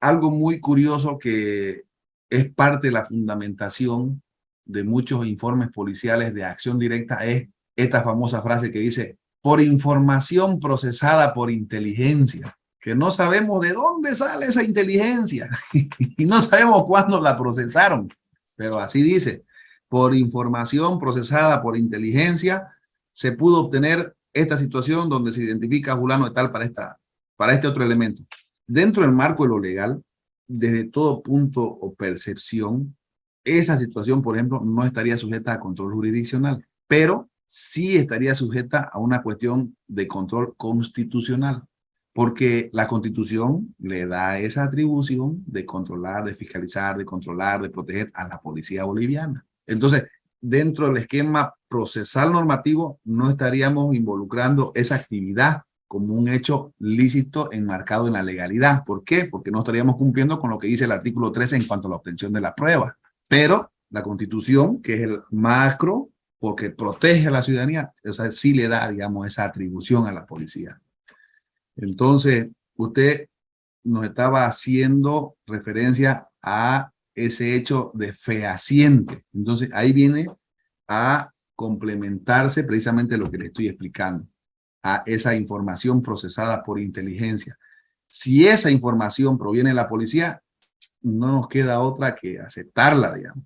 Algo muy curioso que es parte de la fundamentación de muchos informes policiales de acción directa es esta famosa frase que dice, por información procesada por inteligencia, que no sabemos de dónde sale esa inteligencia y no sabemos cuándo la procesaron, pero así dice, por información procesada por inteligencia se pudo obtener esta situación donde se identifica a fulano de tal para este otro elemento. Dentro del marco de lo legal, desde todo punto o percepción, esa situación, por ejemplo, no estaría sujeta a control jurisdiccional, pero sí estaría sujeta a una cuestión de control constitucional, porque la Constitución le da esa atribución de controlar, de fiscalizar, de controlar, de proteger a la policía boliviana. Entonces, dentro del esquema procesal normativo, no estaríamos involucrando esa actividad como un hecho lícito enmarcado en la legalidad. ¿Por qué? Porque no estaríamos cumpliendo con lo que dice el artículo 13 en cuanto a la obtención de la prueba. Pero la Constitución, que es el macro, porque protege a la ciudadanía, o sea, sí le da, digamos, esa atribución a la policía. Entonces, usted nos estaba haciendo referencia a ese hecho de fehaciente. Entonces, ahí viene a complementarse precisamente lo que le estoy explicando, a esa información procesada por inteligencia. Si esa información proviene de la policía, no nos queda otra que aceptarla, digamos.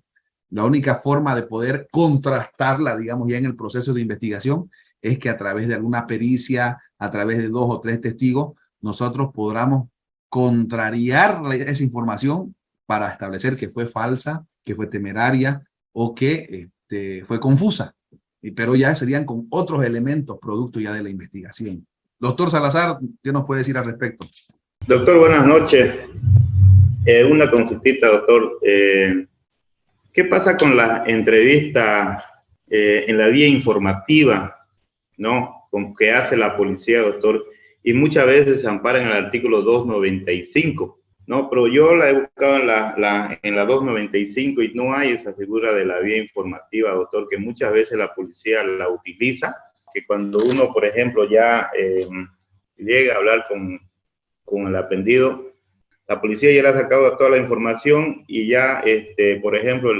La única forma de poder contrastarla, digamos, ya en el proceso de investigación, es que a través de alguna pericia, a través de 2 o 3 testigos, nosotros podamos contrariar esa información para establecer que fue falsa, que fue temeraria o que fue confusa. Pero ya serían con otros elementos producto ya de la investigación. Doctor Salazar, ¿qué nos puede decir al respecto? Doctor, buenas noches. Una consultita, doctor. ¿Qué pasa con la entrevista en la vía informativa, ¿no? Con que hace la policía, doctor? Y muchas veces se ampara en el artículo 295, ¿no? Pero yo la he buscado en la 295 y no hay esa figura de la vía informativa, doctor, que muchas veces la policía la utiliza, que cuando uno, por ejemplo, ya llega a hablar con el aprendido, la policía ya le ha sacado toda la información y ya, por ejemplo,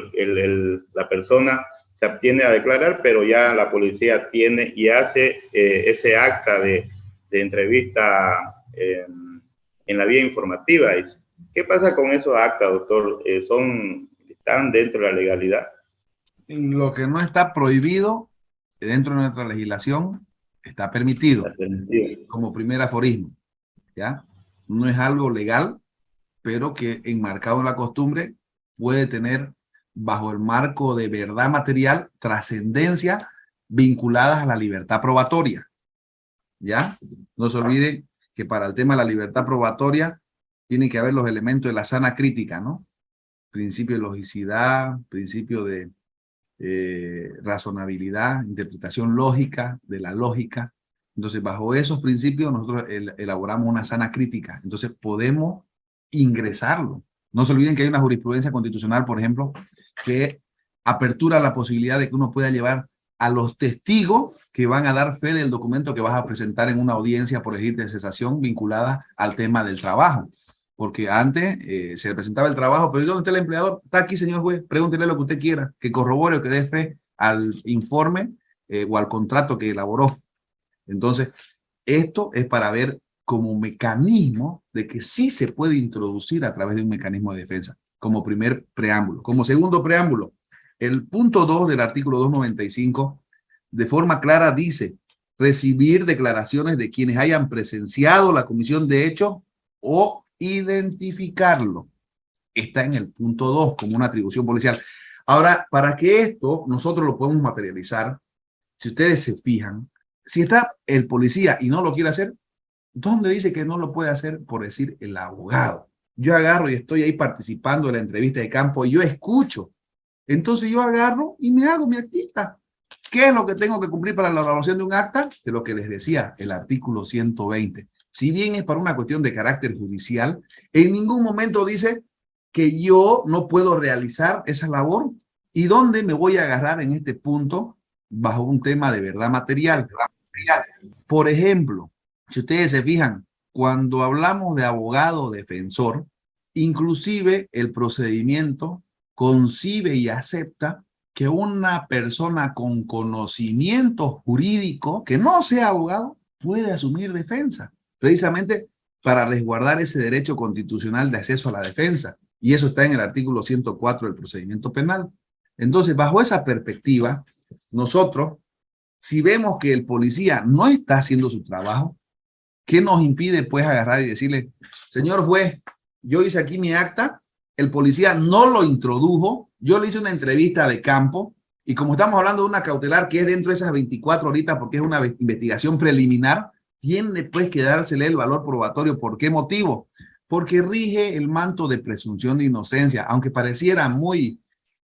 la persona se abstiene a declarar, pero ya la policía tiene y hace ese acta de entrevista en la vía informativa. ¿Qué pasa con esos actas, doctor? ¿Están dentro de la legalidad? Lo que no está prohibido dentro de nuestra legislación está permitido, como primer aforismo, ¿ya? No es algo legal, pero que enmarcado en la costumbre puede tener bajo el marco de verdad material trascendencia vinculadas a la libertad probatoria, ¿ya? No se olvide que para el tema de la libertad probatoria tiene que haber los elementos de la sana crítica, ¿no? Principio de logicidad, principio de razonabilidad, interpretación lógica de la lógica. Entonces, bajo esos principios nosotros elaboramos una sana crítica. Entonces, podemos ingresarlo. No se olviden que hay una jurisprudencia constitucional, por ejemplo, que apertura la posibilidad de que uno pueda llevar a los testigos que van a dar fe del documento que vas a presentar en una audiencia por elegir de cesación vinculada al tema del trabajo. porque antes se le presentaba el trabajo, pero ¿dónde está el empleador? Está aquí, señor juez, pregúntele lo que usted quiera, que corrobore o que dé fe al informe o al contrato que elaboró. Entonces, esto es para ver como mecanismo de que sí se puede introducir a través de un mecanismo de defensa, como primer preámbulo. Como segundo preámbulo, el punto 2 del artículo 295, de forma clara dice, recibir declaraciones de quienes hayan presenciado la comisión de hechos o identificarlo. Está en el punto 2 como una atribución policial. Ahora, para que esto nosotros lo podemos materializar, si ustedes se fijan, si está el policía y no lo quiere hacer, ¿dónde dice que no lo puede hacer? Por decir el abogado. Yo agarro y estoy ahí participando en la entrevista de campo y yo escucho. Entonces yo agarro y me hago mi actita. ¿Qué es lo que tengo que cumplir para la elaboración de un acta? De lo que les decía, el artículo 120. Si bien es para una cuestión de carácter judicial, en ningún momento dice que yo no puedo realizar esa labor. ¿Y dónde me voy a agarrar en este punto? Bajo un tema de verdad material. Por ejemplo, si ustedes se fijan, cuando hablamos de abogado defensor, inclusive el procedimiento concibe y acepta que una persona con conocimiento jurídico, que no sea abogado, puede asumir defensa, precisamente para resguardar ese derecho constitucional de acceso a la defensa. Y eso está en el artículo 104 del procedimiento penal. Entonces, bajo esa perspectiva, nosotros, si vemos que el policía no está haciendo su trabajo, ¿qué nos impide pues agarrar y decirle, señor juez, yo hice aquí mi acta, el policía no lo introdujo, yo le hice una entrevista de campo y como estamos hablando de una cautelar que es dentro de esas 24 horitas porque es una investigación preliminar, tiene pues que dársele el valor probatorio. ¿Por qué motivo? Porque rige el manto de presunción de inocencia, aunque pareciera muy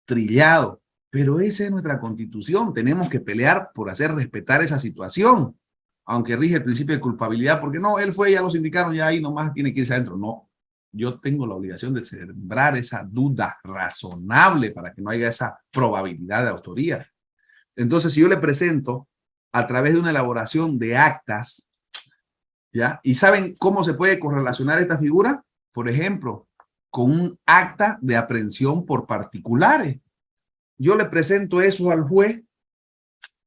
trillado, pero esa es nuestra constitución. Tenemos que pelear por hacer respetar esa situación, aunque rige el principio de culpabilidad, porque no, él fue, ya lo sindicaron, ya ahí nomás tiene que irse adentro. No, yo tengo la obligación de sembrar esa duda razonable para que no haya esa probabilidad de autoría. Entonces, si yo le presento a través de una elaboración de actas, ¿ya? ¿Y saben cómo se puede correlacionar esta figura? Por ejemplo, con un acta de aprehensión por particulares. Yo le presento eso al juez,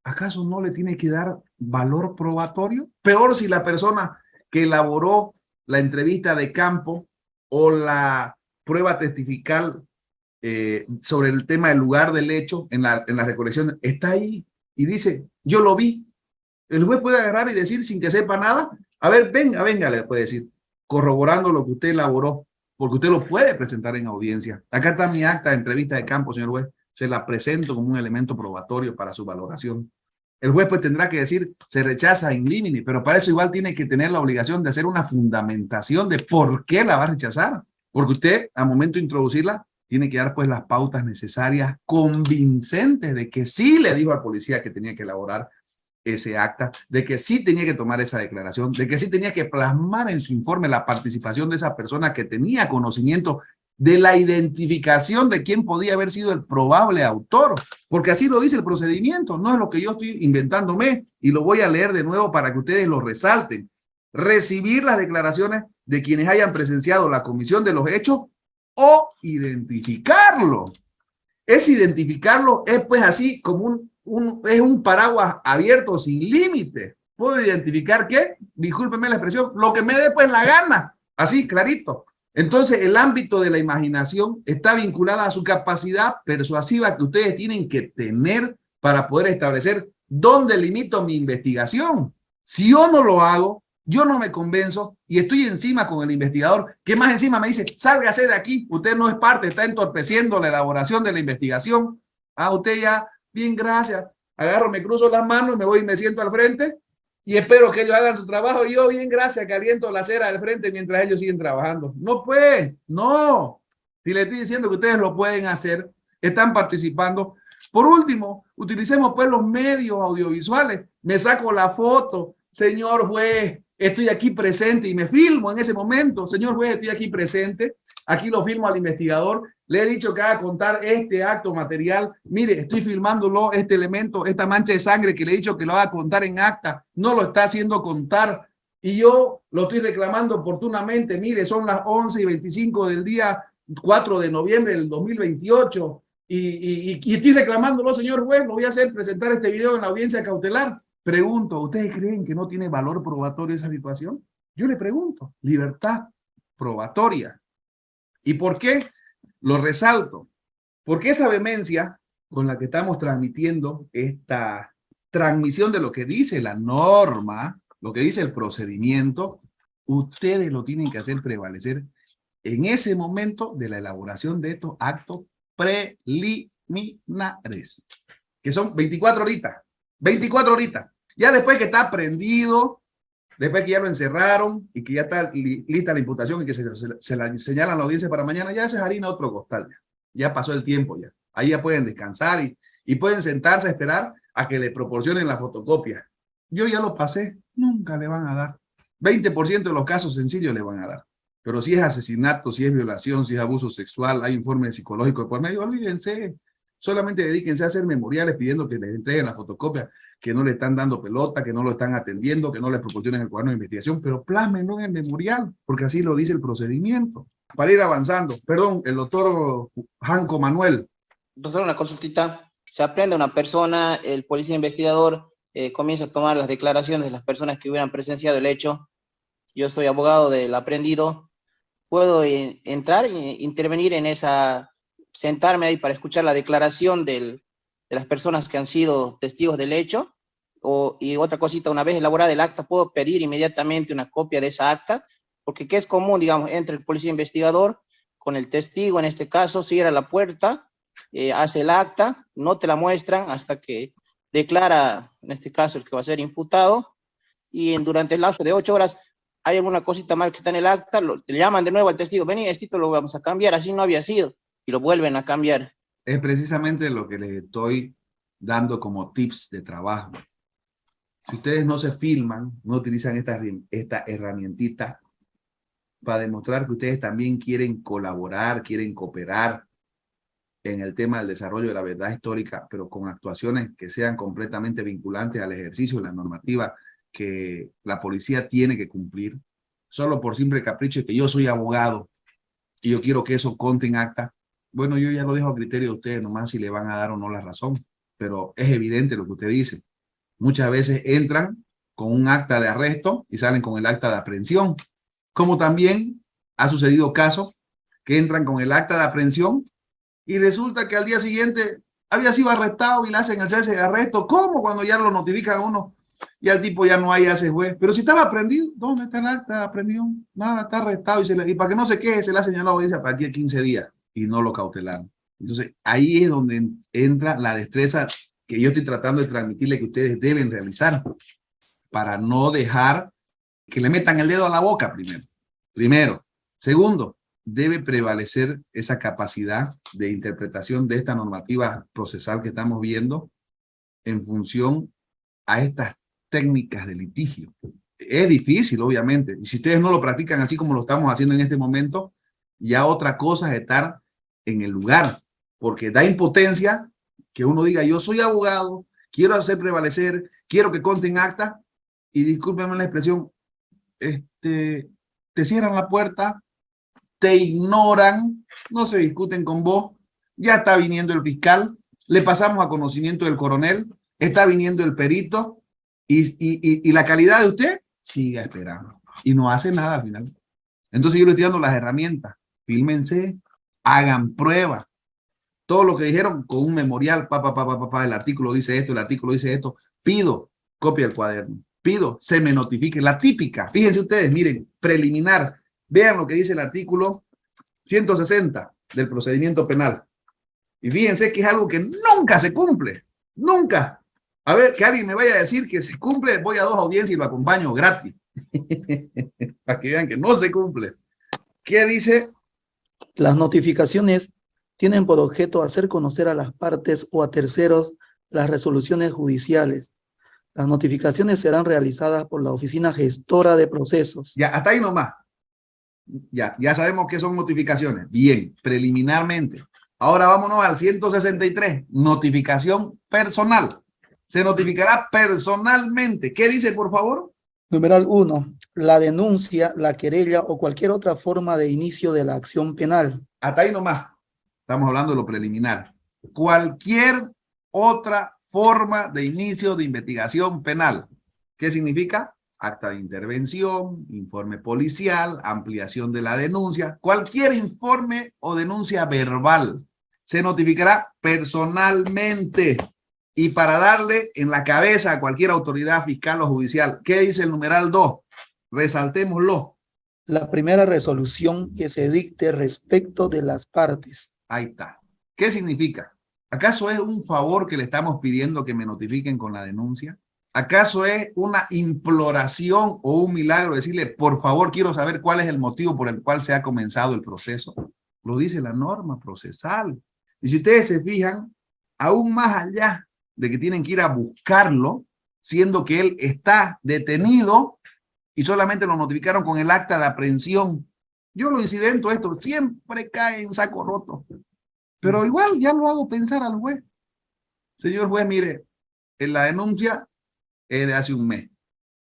¿acaso no le tiene que dar valor probatorio? Peor si la persona que elaboró la entrevista de campo o la prueba testifical sobre el tema del lugar del hecho en la recolección está ahí y dice, yo lo vi. El juez puede agarrar y decir sin que sepa nada, a ver, venga, le puede decir, corroborando lo que usted elaboró, porque usted lo puede presentar en audiencia. Acá está mi acta de entrevista de campo, señor juez. Se la presento como un elemento probatorio para su valoración. El juez pues tendrá que decir, se rechaza in limine, pero para eso igual tiene que tener la obligación de hacer una fundamentación de por qué la va a rechazar. Porque usted, al momento de introducirla, tiene que dar pues las pautas necesarias, convincentes de que sí le dijo al policía que tenía que elaborar ese acta, de que sí tenía que tomar esa declaración, de que sí tenía que plasmar en su informe la participación de esa persona que tenía conocimiento de la identificación de quién podía haber sido el probable autor, porque así lo dice el procedimiento, no es lo que yo estoy inventándome, y lo voy a leer de nuevo para que ustedes lo resalten. Recibir las declaraciones de quienes hayan presenciado la comisión de los hechos o identificarlo. Es identificarlo, es pues así como es un paraguas abierto sin límite. ¿Puedo identificar qué? Discúlpeme la expresión, lo que me dé pues la gana, así clarito. Entonces, el ámbito de la imaginación está vinculada a su capacidad persuasiva que ustedes tienen que tener para poder establecer dónde limito mi investigación. Si yo no lo hago, yo no me convenzo y estoy encima con el investigador, que más encima me dice, sálgase de aquí, usted no es parte, está entorpeciendo la elaboración de la investigación. Usted ya, bien, gracias. Agarro, me cruzo las manos, me voy y me siento al frente y espero que ellos hagan su trabajo y yo, bien, gracias, caliento la cera del frente mientras ellos siguen trabajando. No, pues, no. Si les estoy diciendo que ustedes lo pueden hacer, están participando. Por último, utilicemos pues los medios audiovisuales. Me saco la foto, señor juez, estoy aquí presente y me filmo en ese momento. Señor juez, estoy aquí presente. Aquí lo filmo al investigador. Le he dicho que haga contar este acto material. Mire, estoy filmándolo, este elemento, esta mancha de sangre que le he dicho que lo haga contar en acta. No lo está haciendo contar. y yo lo estoy reclamando oportunamente. Mire, son las 11:25 del día 4 de noviembre del 2028 y estoy reclamándolo, señor juez, lo voy a hacer presentar este video en la audiencia cautelar. Pregunto, ¿ustedes creen que no tiene valor probatorio esa situación? Yo le pregunto, libertad probatoria. ¿Y por qué lo resalto? Porque esa vehemencia con la que estamos transmitiendo esta transmisión de lo que dice la norma, lo que dice el procedimiento, ustedes lo tienen que hacer prevalecer en ese momento de la elaboración de estos actos preliminares, que son 24 horitas. 24 horitas. Ya después que está prendido, después que ya lo encerraron y que ya está lista la imputación y que se la señalan la audiencia para mañana, ya se es harina otro costal. Ya pasó el tiempo ya. Ahí ya pueden descansar y pueden sentarse a esperar a que le proporcionen la fotocopia. Yo ya lo pasé, nunca le van a dar. 20% de los casos sencillos le van a dar. Pero si es asesinato, si es violación, si es abuso sexual, hay informe psicológico por medio, olvídense. Solamente dedíquense a hacer memoriales pidiendo que les entreguen la fotocopia, que no le están dando pelota, que no lo están atendiendo, que no les proporcionen el cuaderno de investigación, pero plásmenlo en el memorial, porque así lo dice el procedimiento. Para ir avanzando, perdón, el doctor Janco Manuel. Doctor, una consultita. Se aprende a una persona, el policía investigador comienza a tomar las declaraciones de las personas que hubieran presenciado el hecho. Yo soy abogado del aprendido. ¿Puedo entrar e intervenir en esa, sentarme ahí para escuchar la declaración de las personas que han sido testigos del hecho? Y otra cosita, una vez elaborada el acta, ¿puedo pedir inmediatamente una copia de esa acta? Porque ¿qué es común, digamos, entre el policía investigador con el testigo? En este caso, cierra la puerta, hace el acta, no te la muestran hasta que declara, en este caso, el que va a ser imputado, y durante el lapso de 8 horas hay alguna cosita mal que está en el acta, le llaman de nuevo al testigo, vení, esto lo vamos a cambiar, así no había sido, y lo vuelven a cambiar. Es precisamente lo que les estoy dando como tips de trabajo. Si ustedes no se filman, no utilizan esta herramientita para demostrar que ustedes también quieren colaborar, quieren cooperar en el tema del desarrollo de la verdad histórica, pero con actuaciones que sean completamente vinculantes al ejercicio de la normativa que la policía tiene que cumplir, solo por simple capricho de que yo soy abogado y yo quiero que eso conte en acta. Bueno, yo ya lo dejo a criterio de ustedes, nomás si le van a dar o no la razón, pero es evidente lo que usted dice. Muchas veces entran con un acta de arresto y salen con el acta de aprehensión, como también ha sucedido casos que entran con el acta de aprehensión y resulta que al día siguiente había sido arrestado y le hacen el cese de arresto. ¿Cómo? Cuando ya lo notifican a uno y al tipo ya no hay, hace juez. Pero si estaba aprendido, ¿dónde está el acta de aprehensión? Nada, está arrestado y para que no se queje se le ha señalado dice para aquí a 15 días y no lo cautelaron. Entonces ahí es donde entra la destreza que yo estoy tratando de transmitirle que ustedes deben realizar para no dejar que le metan el dedo a la boca primero. Segundo, debe prevalecer esa capacidad de interpretación de esta normativa procesal que estamos viendo en función a estas técnicas de litigio. Es difícil, obviamente, y si ustedes no lo practican así como lo estamos haciendo en este momento, ya otra cosa es estar en el lugar, porque da impotencia que uno diga, yo soy abogado, quiero hacer prevalecer, quiero que conte en acta, y discúlpenme la expresión, te cierran la puerta, te ignoran, no se discuten con vos, ya está viniendo el fiscal, le pasamos a conocimiento del coronel, está viniendo el perito, y la calidad de usted sigue esperando, y no hace nada al final. Entonces yo le estoy dando las herramientas, fílmense, hagan pruebas, todo lo que dijeron con un memorial, el artículo dice esto, el artículo dice esto, pido copia del cuaderno, pido se me notifique, la típica, fíjense ustedes, miren, preliminar, vean lo que dice el artículo 160 del procedimiento penal, y fíjense que es algo que nunca se cumple, nunca. A ver, que alguien me vaya a decir que se cumple, voy a 2 audiencias y lo acompaño gratis, para que vean que no se cumple. ¿Qué dice? Las notificaciones tienen por objeto hacer conocer a las partes o a terceros las resoluciones judiciales. Las notificaciones serán realizadas por la Oficina Gestora de Procesos. Ya, hasta ahí nomás. Ya sabemos qué son notificaciones. Bien, preliminarmente. Ahora vámonos al 163, notificación personal. Se notificará personalmente. ¿Qué dice, por favor? Numeral 1. La denuncia, la querella o cualquier otra forma de inicio de la acción penal. Hasta ahí nomás. Estamos hablando de lo preliminar. Cualquier otra forma de inicio de investigación penal. ¿Qué significa? Acta de intervención, informe policial, ampliación de la denuncia. Cualquier informe o denuncia verbal se notificará personalmente y para darle en la cabeza a cualquier autoridad fiscal o judicial. ¿Qué dice el numeral 2? Resaltémoslo. La primera resolución que se dicte respecto de las partes. Ahí está. ¿Qué significa? ¿Acaso es un favor que le estamos pidiendo que me notifiquen con la denuncia? ¿Acaso es una imploración o un milagro decirle, por favor, quiero saber cuál es el motivo por el cual se ha comenzado el proceso? Lo dice la norma procesal. Y si ustedes se fijan, aún más allá de que tienen que ir a buscarlo, siendo que él está detenido y solamente lo notificaron con el acta de aprehensión. Yo lo incidento esto, siempre cae en saco roto. Pero igual ya lo hago pensar al juez. Señor juez, mire, en la denuncia es de hace un mes.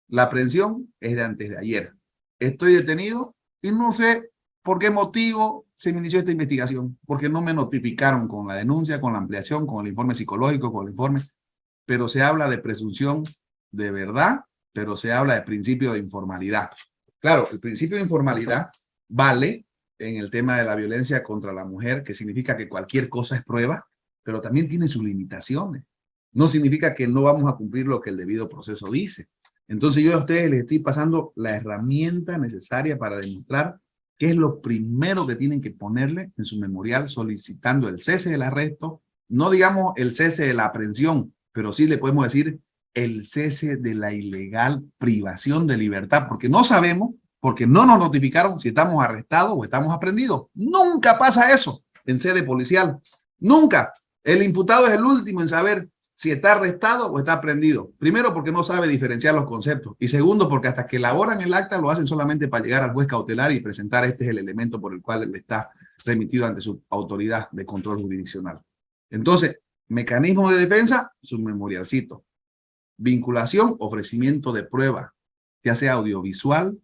La aprehensión es de antes de ayer. Estoy detenido y no sé por qué motivo se me inició esta investigación. Porque no me notificaron con la denuncia, con la ampliación, con el informe psicológico, con el informe. Pero se habla de presunción de verdad, pero se habla de principio de informalidad. Claro, el principio de informalidad vale en el tema de la violencia contra la mujer, que significa que cualquier cosa es prueba, pero también tiene sus limitaciones. No significa que no vamos a cumplir lo que el debido proceso dice. Entonces yo a ustedes les estoy pasando la herramienta necesaria para demostrar qué es lo primero que tienen que ponerle en su memorial solicitando el cese del arresto, no digamos el cese de la aprehensión, pero sí le podemos decir el cese de la ilegal privación de libertad, porque no sabemos, porque no nos notificaron si estamos arrestados o estamos aprehendidos. Nunca pasa eso en sede policial. Nunca. El imputado es el último en saber si está arrestado o está aprehendido. Primero, porque no sabe diferenciar los conceptos. Y segundo, porque hasta que elaboran el acta lo hacen solamente para llegar al juez cautelar y presentar este es el elemento por el cual él está remitido ante su autoridad de control jurisdiccional. Entonces, mecanismo de defensa, su memorialcito. Vinculación, ofrecimiento de prueba, ya sea audiovisual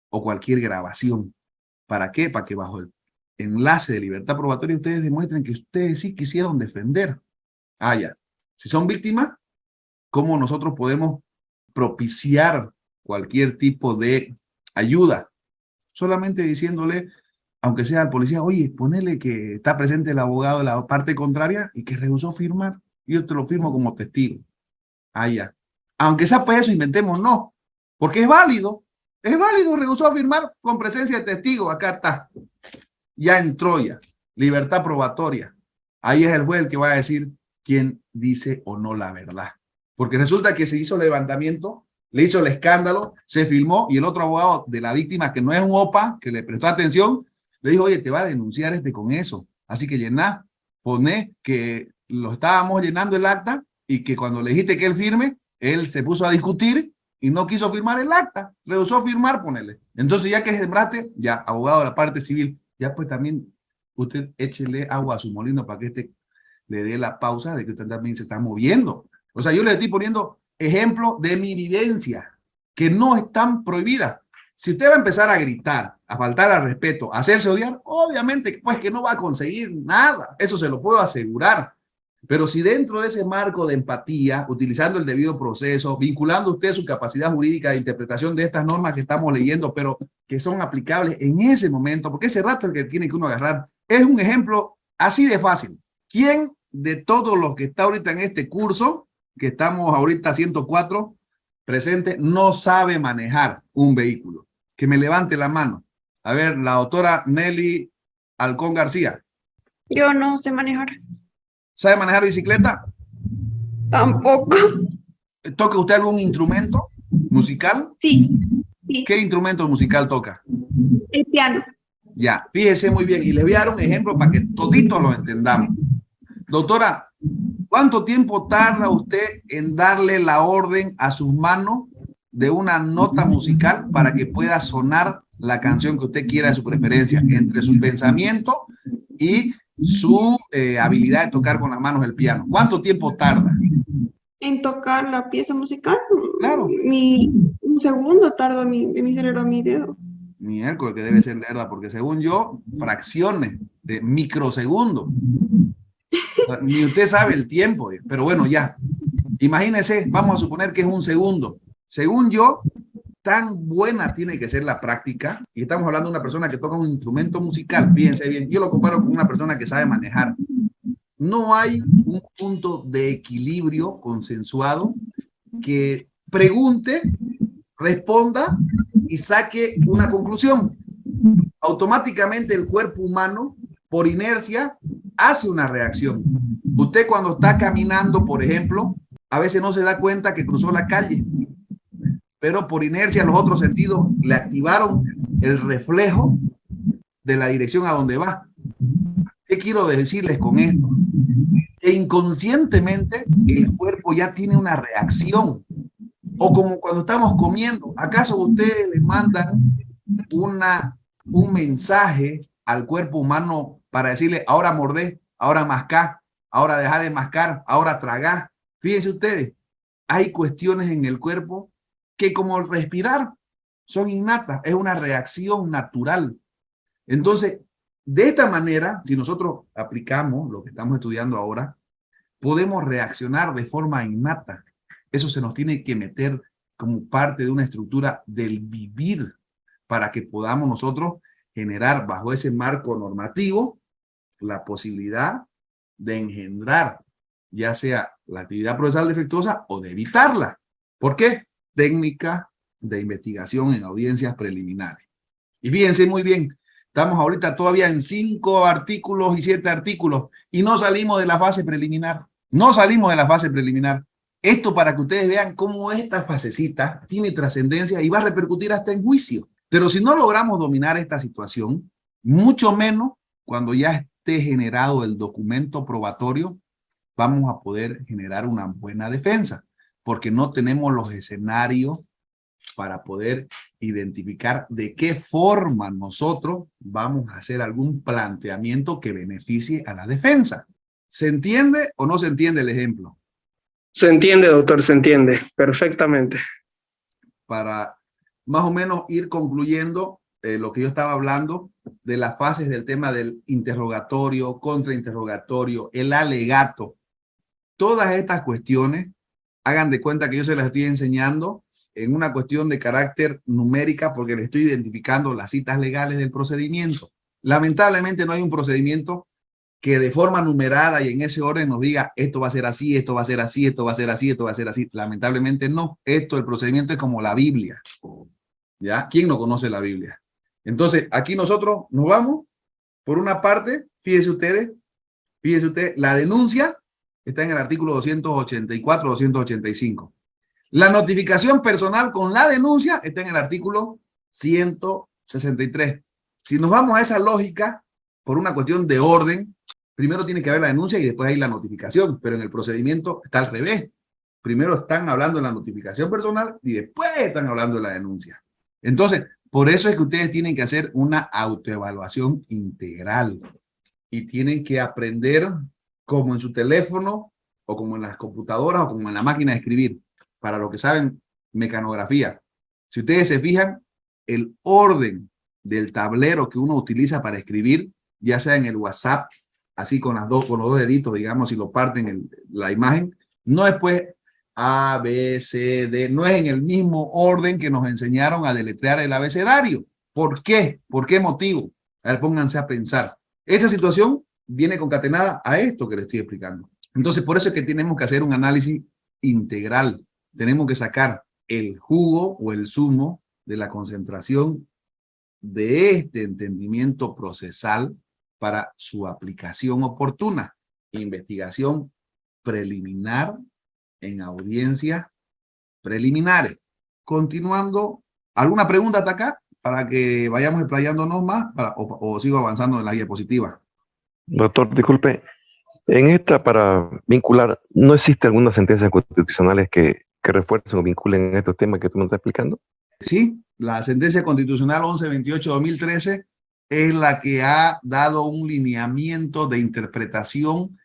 o cualquier grabación. ¿Para qué? Para que bajo el enlace de libertad probatoria ustedes demuestren que ustedes sí quisieron defender. Ah, ya. Si son víctimas, ¿cómo nosotros podemos propiciar cualquier tipo de ayuda? Solamente diciéndole, aunque sea al policía, oye, ponele que está presente el abogado de la parte contraria y que rehusó firmar. Yo te lo firmo como testigo. Ah, ya. Aunque sea para eso, inventemos, no. Porque es válido, rehusó firmar con presencia de testigo. Acá está. Ya entró ya. Libertad probatoria. Ahí es el juez el que va a decir quién dice o no la verdad. Porque resulta que se hizo el levantamiento, le hizo el escándalo, se filmó y el otro abogado de la víctima, que no es un OPA, que le prestó atención, le dijo, oye, te va a denunciar con eso. Así que llená, poné que lo estábamos llenando el acta y que cuando le dijiste que él firme, él se puso a discutir y no quiso firmar el acta. Rehusó firmar, ponele. Entonces ya que sembraste, ya, abogado de la parte civil, ya pues también usted échele agua a su molino para que le dé la pausa de que usted también se está moviendo. O sea, yo le estoy poniendo ejemplo de mi vivencia, que no están prohibidas. Si usted va a empezar a gritar, a faltar al respeto, a hacerse odiar, obviamente pues que no va a conseguir nada. Eso se lo puedo asegurar. Pero si dentro de ese marco de empatía, utilizando el debido proceso, vinculando usted su capacidad jurídica de interpretación de estas normas que estamos leyendo, pero que son aplicables en ese momento, porque ese rato el que tiene que uno agarrar, es un ejemplo así de fácil. ¿Quién de todos los que está ahorita en este curso, que estamos ahorita 104 presentes, no sabe manejar un vehículo? Que me levante la mano. A ver, la doctora Nelly Alcón García. Yo no sé manejar. ¿Sabe manejar bicicleta? Tampoco. ¿Toca usted algún instrumento musical? Sí. Sí. ¿Qué instrumento musical toca? El piano. Ya, fíjese muy bien. Y le voy a dar un ejemplo para que todito lo entendamos. Doctora, ¿cuánto tiempo tarda usted en darle la orden a sus manos de una nota musical para que pueda sonar la canción que usted quiera de su preferencia, entre su pensamiento y su habilidad de tocar con las manos el piano? ¿Cuánto tiempo tarda? En tocar la pieza musical. Claro. Un un segundo tarda de mi cerebro a mi dedo. Miércoles, que debe ser lerda, porque según yo, fracciones de microsegundos. O sea, ni usted sabe el tiempo, pero bueno, ya. Imagínese, vamos a suponer que es un segundo. Según yo, tan buena tiene que ser la práctica, y estamos hablando de una persona que toca un instrumento musical, fíjense bien, yo lo comparo con una persona que sabe manejar. No hay un punto de equilibrio consensuado que pregunte, responda y saque una conclusión. Automáticamente el cuerpo humano, por inercia, hace una reacción. Usted cuando está caminando, por ejemplo, a veces no se da cuenta que cruzó la calle, pero por inercia los otros sentidos le activaron el reflejo de la dirección a donde va. ¿Qué quiero decirles con esto? Que inconscientemente el cuerpo ya tiene una reacción. O como cuando estamos comiendo, ¿acaso ustedes le mandan un mensaje al cuerpo humano para decirle, ahora mordé, ahora mascar, ahora dejar de mascar, ahora tragar? Fíjense ustedes, hay cuestiones en el cuerpo que como el respirar son innatas, es una reacción natural. Entonces, de esta manera, si nosotros aplicamos lo que estamos estudiando ahora, podemos reaccionar de forma innata. Eso se nos tiene que meter como parte de una estructura del vivir para que podamos nosotros generar bajo ese marco normativo la posibilidad de engendrar ya sea la actividad procesal defectuosa o de evitarla. ¿Por qué? Técnica de investigación en audiencias preliminares. Y fíjense muy bien, estamos ahorita todavía en 5 artículos y 7 artículos y no salimos de la fase preliminar. No salimos de la fase preliminar. Esto para que ustedes vean cómo esta fasecita tiene trascendencia y va a repercutir hasta en juicio. Pero si no logramos dominar esta situación, mucho menos cuando ya esté generado el documento probatorio, vamos a poder generar una buena defensa, porque no tenemos los escenarios para poder identificar de qué forma nosotros vamos a hacer algún planteamiento que beneficie a la defensa. ¿Se entiende o no se entiende el ejemplo? Se entiende, doctor, se entiende perfectamente. Para más o menos ir concluyendo lo que yo estaba hablando de las fases del tema del interrogatorio, contrainterrogatorio, el alegato. Todas estas cuestiones, hagan de cuenta que yo se las estoy enseñando en una cuestión de carácter numérica porque le estoy identificando las citas legales del procedimiento. Lamentablemente no hay un procedimiento que de forma numerada y en ese orden nos diga esto va a ser así, esto va a ser así, esto va a ser así, esto va a ser así. Lamentablemente no. El procedimiento es como la Biblia. ¿Ya? ¿Quién no conoce la Biblia? Entonces, aquí nosotros nos vamos. Por una parte, fíjense ustedes, la denuncia está en el artículo 284, 285. La notificación personal con la denuncia está en el artículo 163. Si nos vamos a esa lógica, por una cuestión de orden, primero tiene que haber la denuncia y después hay la notificación, pero en el procedimiento está al revés. Primero están hablando de la notificación personal y después están hablando de la denuncia. Entonces, por eso es que ustedes tienen que hacer una autoevaluación integral y tienen que aprender como en su teléfono o como en las computadoras o como en la máquina de escribir. Para los que saben mecanografía, si ustedes se fijan, el orden del tablero que uno utiliza para escribir, ya sea en el WhatsApp, así con los dos deditos, digamos, si lo parten la imagen, no es pues A, B, C, D, no es en el mismo orden que nos enseñaron a deletrear el abecedario. ¿Por qué? ¿Por qué motivo? A ver, pónganse a pensar. Esta situación viene concatenada a esto que les estoy explicando. Entonces, por eso es que tenemos que hacer un análisis integral. Tenemos que sacar el jugo o el zumo de la concentración de este entendimiento procesal para su aplicación oportuna. Investigación preliminar en audiencias preliminares. Continuando, ¿alguna pregunta hasta acá? Para que vayamos explayándonos más o sigo avanzando en la diapositiva. Doctor, disculpe, en esta para vincular, ¿no existe alguna sentencia constitucionales que refuercen o vinculen estos temas que tú me estás explicando? Sí, la sentencia constitucional 1128-2013 es la que ha dado un lineamiento de interpretación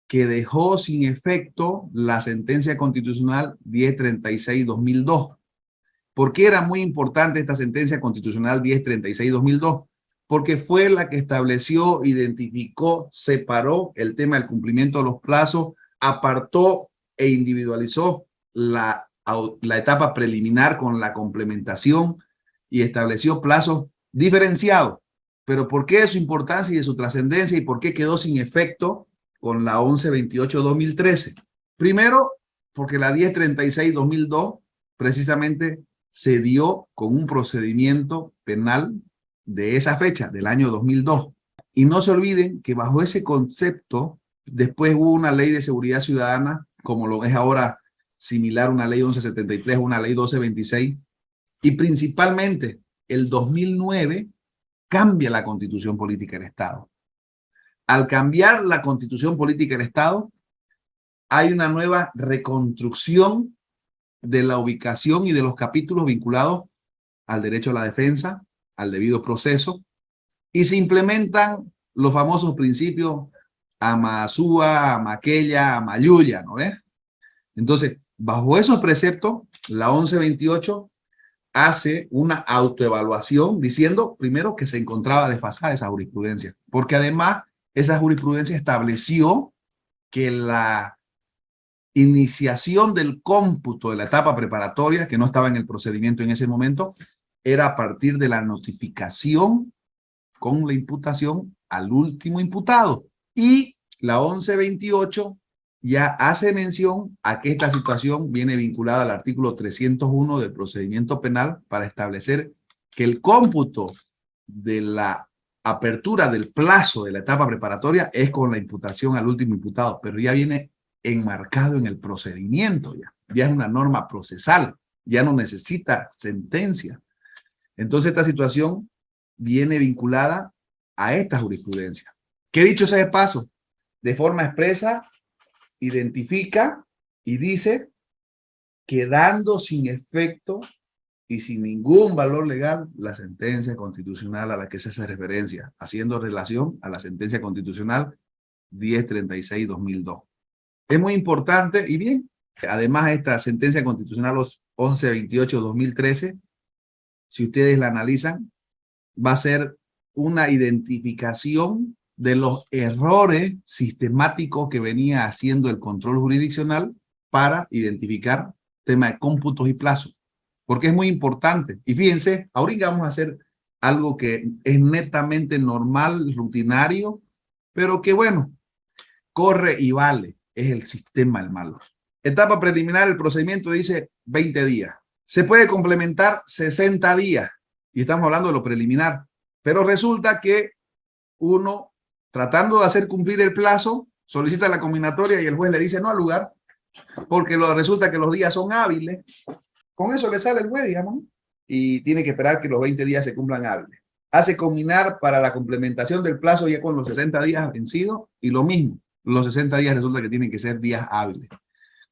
que dejó sin efecto la sentencia constitucional 1036-2002. ¿Por qué era muy importante esta sentencia constitucional 1036-2002? Porque fue la que estableció, identificó, separó el tema del cumplimiento de los plazos, apartó e individualizó la etapa preliminar con la complementación y estableció plazos diferenciados. Pero ¿por qué de su importancia y de su trascendencia y por qué quedó sin efecto con la 1128-2013? Primero, porque la 1036-2002 precisamente se dio con un procedimiento penal de esa fecha, del año 2002. Y no se olviden que bajo ese concepto, después hubo una ley de seguridad ciudadana, como lo es ahora similar una ley 1173, una ley 1226, y principalmente el 2009 cambia la constitución política del Estado. Al cambiar la constitución política del Estado, hay una nueva reconstrucción de la ubicación y de los capítulos vinculados al derecho a la defensa, al debido proceso, y se implementan los famosos principios Amazúa, Amaquella, Amayuya, ¿no ves? Entonces, bajo esos preceptos, la 1128 hace una autoevaluación diciendo, primero, que se encontraba desfasada esa jurisprudencia, porque además esa jurisprudencia estableció que la iniciación del cómputo de la etapa preparatoria, que no estaba en el procedimiento en ese momento, era a partir de la notificación con la imputación al último imputado. Y la 1128 ya hace mención a que esta situación viene vinculada al artículo 301 del procedimiento penal para establecer que el cómputo de la apertura del plazo de la etapa preparatoria es con la imputación al último imputado, pero ya viene enmarcado en el procedimiento, ya es una norma procesal, ya no necesita sentencia. Entonces esta situación viene vinculada a esta jurisprudencia. Que dicho sea de paso, de forma expresa, identifica y dice, quedando sin efecto y sin ningún valor legal la sentencia constitucional a la que se hace referencia, haciendo relación a la sentencia constitucional 1036-2002. Es muy importante y bien, además esta sentencia constitucional 1128-2013, si ustedes la analizan, va a ser una identificación de los errores sistemáticos que venía haciendo el control jurisdiccional para identificar temas de cómputos y plazos, porque es muy importante. Y fíjense, ahorita vamos a hacer algo que es netamente normal, rutinario, pero que bueno, corre y vale, es el sistema el malo. Etapa preliminar, el procedimiento dice 20 días. Se puede complementar 60 días, y estamos hablando de lo preliminar, pero resulta que uno, tratando de hacer cumplir el plazo, solicita la combinatoria y el juez le dice no al lugar, porque resulta que los días son hábiles. Con eso le sale el juez, digamos, y tiene que esperar que los 20 días se cumplan hábiles. Hace combinar para la complementación del plazo ya con los 60 días vencidos, y lo mismo, los 60 días resulta que tienen que ser días hábiles.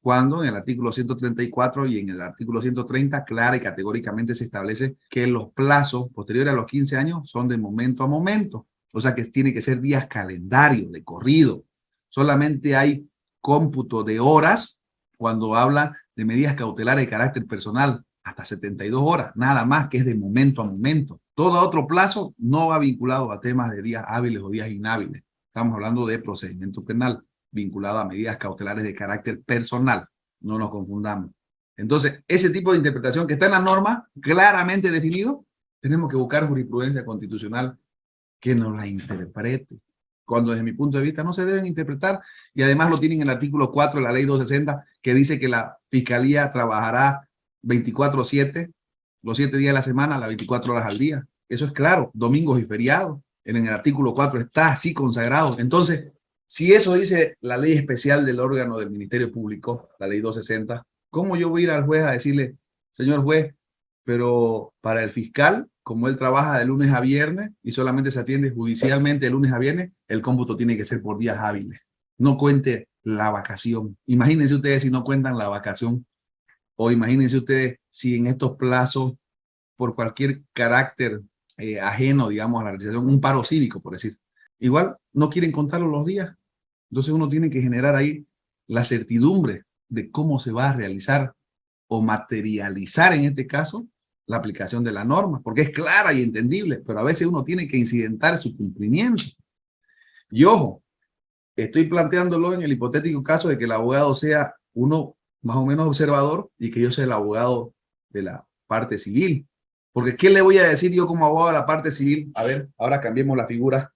Cuando en el artículo 134 y en el artículo 130 clara y categóricamente se establece que los plazos posteriores a los 15 años son de momento a momento. O sea que tiene que ser días calendario, de corrido. Solamente hay cómputo de horas cuando habla de medidas cautelares de carácter personal, hasta 72 horas, nada más, que es de momento a momento. Todo otro plazo no va vinculado a temas de días hábiles o días inhábiles. Estamos hablando de procedimiento penal vinculado a medidas cautelares de carácter personal. No nos confundamos. Entonces, ese tipo de interpretación que está en la norma, claramente definido, tenemos que buscar jurisprudencia constitucional que nos la interprete, cuando desde mi punto de vista no se deben interpretar, y además lo tienen en el artículo 4 de la ley 260, que dice que la Fiscalía trabajará 24/7, los 7 días de la semana, las 24 horas al día. Eso es claro, domingos y feriados. En el artículo 4 está así consagrado. Entonces, si eso dice la ley especial del órgano del Ministerio Público, la ley 260, ¿cómo yo voy a ir al juez a decirle, señor juez, pero para el fiscal, como él trabaja de lunes a viernes y solamente se atiende judicialmente de lunes a viernes, el cómputo tiene que ser por días hábiles? No cuente la vacación. Imagínense ustedes si no cuentan la vacación, o imagínense ustedes si en estos plazos, por cualquier carácter ajeno, digamos, a la realización, un paro cívico, por decir, igual no quieren contarlo los días. Entonces uno tiene que generar ahí la certidumbre de cómo se va a realizar o materializar en este caso la aplicación de la norma, porque es clara y entendible, pero a veces uno tiene que incidentar su cumplimiento. Y ojo, estoy planteándolo en el hipotético caso de que el abogado sea uno más o menos observador y que yo sea el abogado de la parte civil. Porque ¿qué le voy a decir yo como abogado de la parte civil? A ver, ahora cambiemos la figura.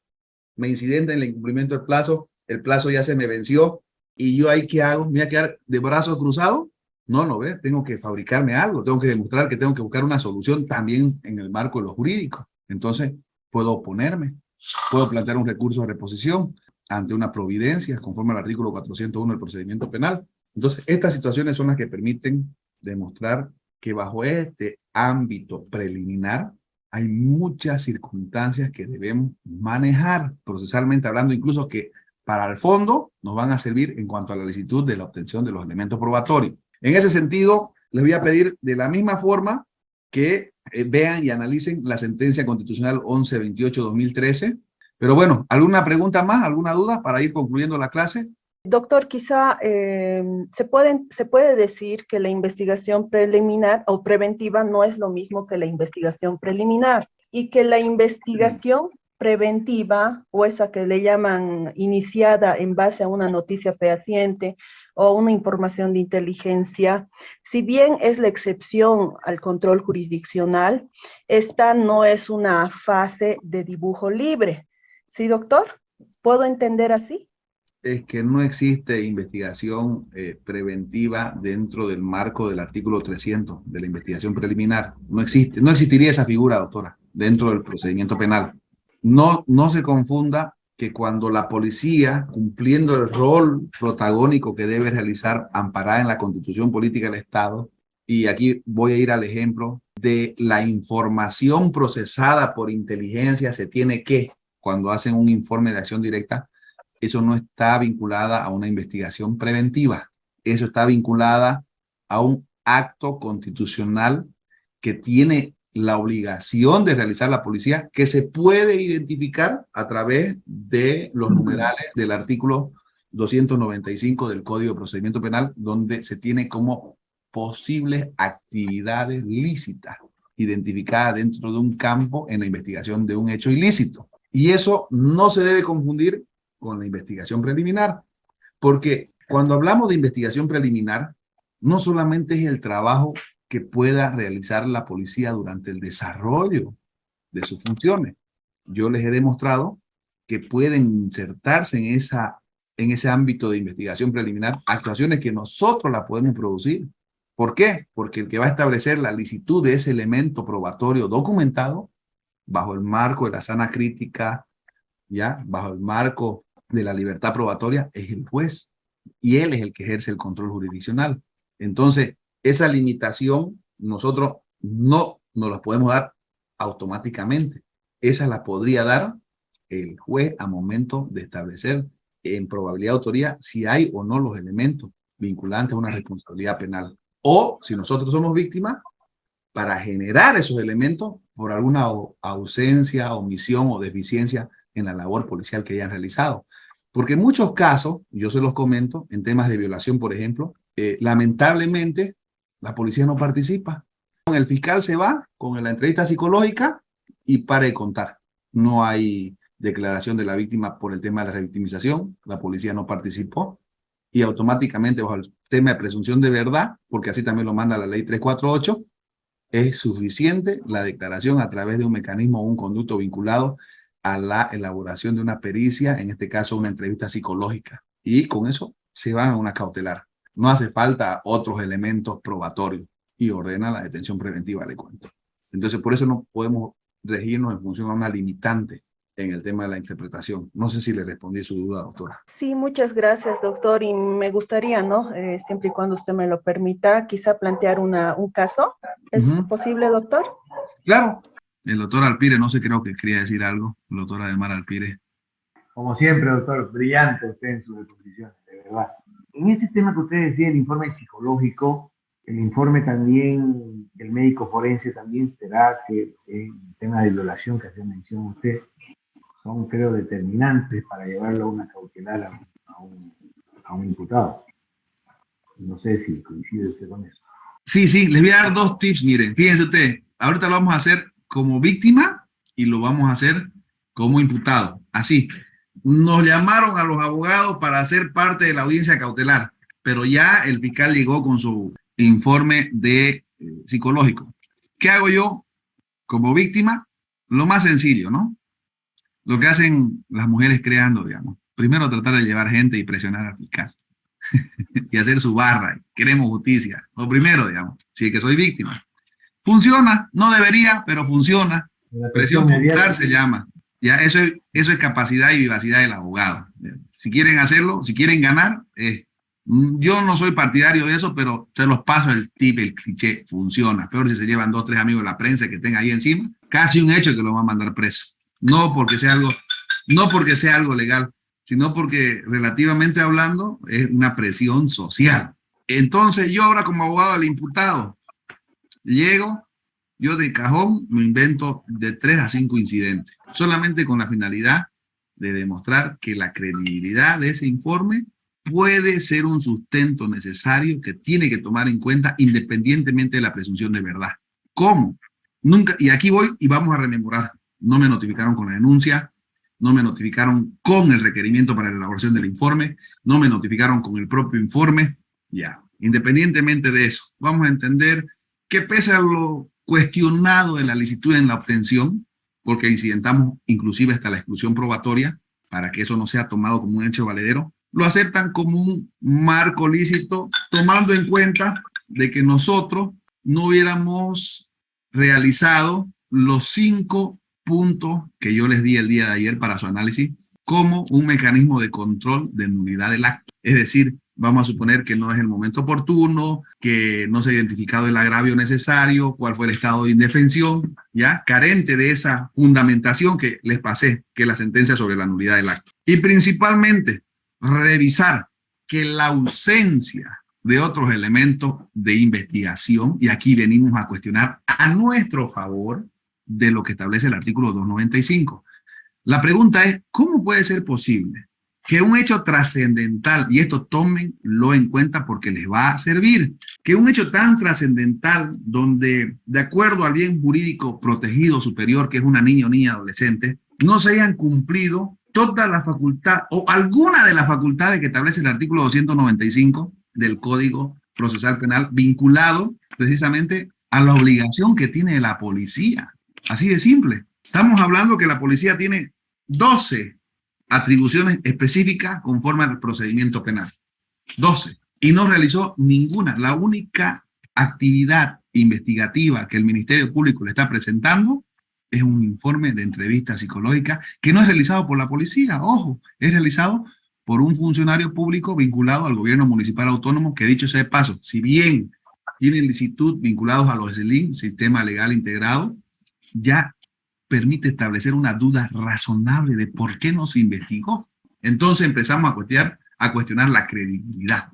Me incidenta en el incumplimiento del plazo, el plazo ya se me venció y yo ahí ¿qué hago? ¿Me voy a quedar de brazos cruzados? No, ve, tengo que fabricarme algo, tengo que demostrar que tengo que buscar una solución también en el marco de lo jurídico. Entonces, puedo oponerme, puedo plantear un recurso de reposición ante una providencia conforme al artículo 401 del procedimiento penal. Entonces, estas situaciones son las que permiten demostrar que bajo este ámbito preliminar hay muchas circunstancias que debemos manejar procesalmente hablando, incluso que para el fondo nos van a servir en cuanto a la licitud de la obtención de los elementos probatorios. En ese sentido, les voy a pedir de la misma forma que vean y analicen la sentencia constitucional 1128-2013. Pero bueno, ¿alguna pregunta más, alguna duda para ir concluyendo la clase? Doctor, quizá se puede decir que la investigación preliminar o preventiva no es lo mismo que la investigación preliminar y que la investigación preventiva o esa que le llaman iniciada en base a una noticia fehaciente o una información de inteligencia, si bien es la excepción al control jurisdiccional, esta no es una fase de dibujo libre. ¿Sí, doctor? ¿Puedo entender así? Es que no existe investigación preventiva dentro del marco del artículo 300 de la investigación preliminar. No existe, no existiría esa figura, doctora, dentro del procedimiento penal. No se confunda que cuando la policía, cumpliendo el rol protagónico que debe realizar, amparada en la Constitución Política del Estado, y aquí voy a ir al ejemplo de la información procesada por inteligencia, se tiene que, cuando hacen un informe de acción directa, eso no está vinculada a una investigación preventiva. Eso está vinculada a un acto constitucional que tiene la obligación de realizar la policía, que se puede identificar a través de los numerales del artículo 295 del Código de Procedimiento Penal, donde se tiene como posibles actividades lícitas identificadas dentro de un campo en la investigación de un hecho ilícito. Y eso no se debe confundir con la investigación preliminar, porque cuando hablamos de investigación preliminar, no solamente es el trabajo que pueda realizar la policía durante el desarrollo de sus funciones. Yo les he demostrado que pueden insertarse en ese ámbito de investigación preliminar actuaciones que nosotros las podemos producir. ¿Por qué? Porque el que va a establecer la licitud de ese elemento probatorio documentado bajo el marco de la sana crítica, ya bajo el marco de la libertad probatoria, es el juez y él es el que ejerce el control jurisdiccional. Entonces, esa limitación nosotros no nos la podemos dar automáticamente. Esa la podría dar el juez a momento de establecer en probabilidad de autoría si hay o no los elementos vinculantes a una responsabilidad penal. O si nosotros somos víctimas, para generar esos elementos por alguna ausencia, omisión o deficiencia en la labor policial que hayan realizado. Porque en muchos casos, yo se los comento, en temas de violación, por ejemplo, lamentablemente la policía no participa. El fiscal se va con la entrevista psicológica y para de contar. No hay declaración de la víctima por el tema de la revictimización, la policía no participó y automáticamente bajo el tema de presunción de verdad, porque así también lo manda la ley 348, es suficiente la declaración a través de un mecanismo o un conducto vinculado a la elaboración de una pericia, en este caso una entrevista psicológica. Y con eso se van a una cautelar. No hace falta otros elementos probatorios y ordena la detención preventiva, le cuento. Entonces, por eso no podemos regirnos en función a una limitante en el tema de la interpretación. No sé si le respondí su duda, doctora. Sí, muchas gracias, doctor. Y me gustaría, ¿no? Siempre y cuando usted me lo permita, quizá plantear un caso. ¿Es posible, doctor? Claro. El doctor Alpire, no sé, creo que quería decir algo. El doctor Ademar Alpire. Como siempre, doctor, brillante usted en su exposición, de verdad. En ese tema que usted decía, el informe psicológico, el informe también del médico forense también será que el tema de violación que hace mención usted son, creo, determinantes para llevarlo a una cautelar a un imputado. No sé si coincide usted con eso. Sí, les voy a dar 2 tips, miren, fíjense ustedes, ahorita lo vamos a hacer como víctima y lo vamos a hacer como imputado, así. Nos llamaron a los abogados para ser parte de la audiencia cautelar, pero ya el fiscal llegó con su informe de psicológico. ¿Qué hago yo como víctima? Lo más sencillo, ¿no? Lo que hacen las mujeres creando, digamos. Primero tratar de llevar gente y presionar al fiscal. Y hacer su barra. Es justicia. Lo primero, digamos. Si es que soy víctima. Funciona. No debería, pero funciona. Presión popular se llama. Ya, eso es capacidad y vivacidad del abogado. Si quieren hacerlo, si quieren ganar, yo no soy partidario de eso, pero se los paso el tip, el cliché, funciona. Peor si se llevan 2 o 3 amigos de la prensa que estén ahí encima, casi un hecho que lo van a mandar preso. No porque sea algo legal, sino porque relativamente hablando es una presión social. Entonces yo ahora como abogado del imputado, llego, yo de cajón me invento de 3 a 5 incidentes, solamente con la finalidad de demostrar que la credibilidad de ese informe puede ser un sustento necesario que tiene que tomar en cuenta independientemente de la presunción de verdad. ¿Cómo? Nunca, y aquí voy y vamos a rememorar. No me notificaron con la denuncia, no me notificaron con el requerimiento para la elaboración del informe, no me notificaron con el propio informe. Ya, independientemente de eso, vamos a entender que pese a lo cuestionado de la licitud en la obtención, porque incidentamos inclusive hasta la exclusión probatoria, para que eso no sea tomado como un hecho valedero, lo aceptan como un marco lícito, tomando en cuenta de que nosotros no hubiéramos realizado los 5 puntos que yo les di el día de ayer para su análisis como un mecanismo de control de nulidad del acto. Es decir, vamos a suponer que no es el momento oportuno, que no se ha identificado el agravio necesario, cuál fue el estado de indefensión, ya carente de esa fundamentación que les pasé, que es la sentencia sobre la nulidad del acto. Y principalmente, revisar que la ausencia de otros elementos de investigación, y aquí venimos a cuestionar a nuestro favor de lo que establece el artículo 295. La pregunta es, ¿cómo puede ser posible que un hecho trascendental, y esto tómenlo en cuenta porque les va a servir, que un hecho tan trascendental donde, de acuerdo al bien jurídico protegido superior, que es una niña o niña adolescente, no se hayan cumplido toda la facultad o alguna de las facultades que establece el artículo 295 del Código Procesal Penal, vinculado precisamente a la obligación que tiene la policía? Así de simple. Estamos hablando que la policía tiene 12 atribuciones específicas conforme al procedimiento penal. 12. Y no realizó ninguna. La única actividad investigativa que el Ministerio Público le está presentando es un informe de entrevista psicológica que no es realizado por la policía, ojo, es realizado por un funcionario público vinculado al gobierno municipal autónomo que, dicho sea de paso, si bien tienen licitud vinculados a los SLIN, Sistema Legal Integrado, ya permite establecer una duda razonable de por qué no se investigó. Entonces empezamos a cuestionar la credibilidad.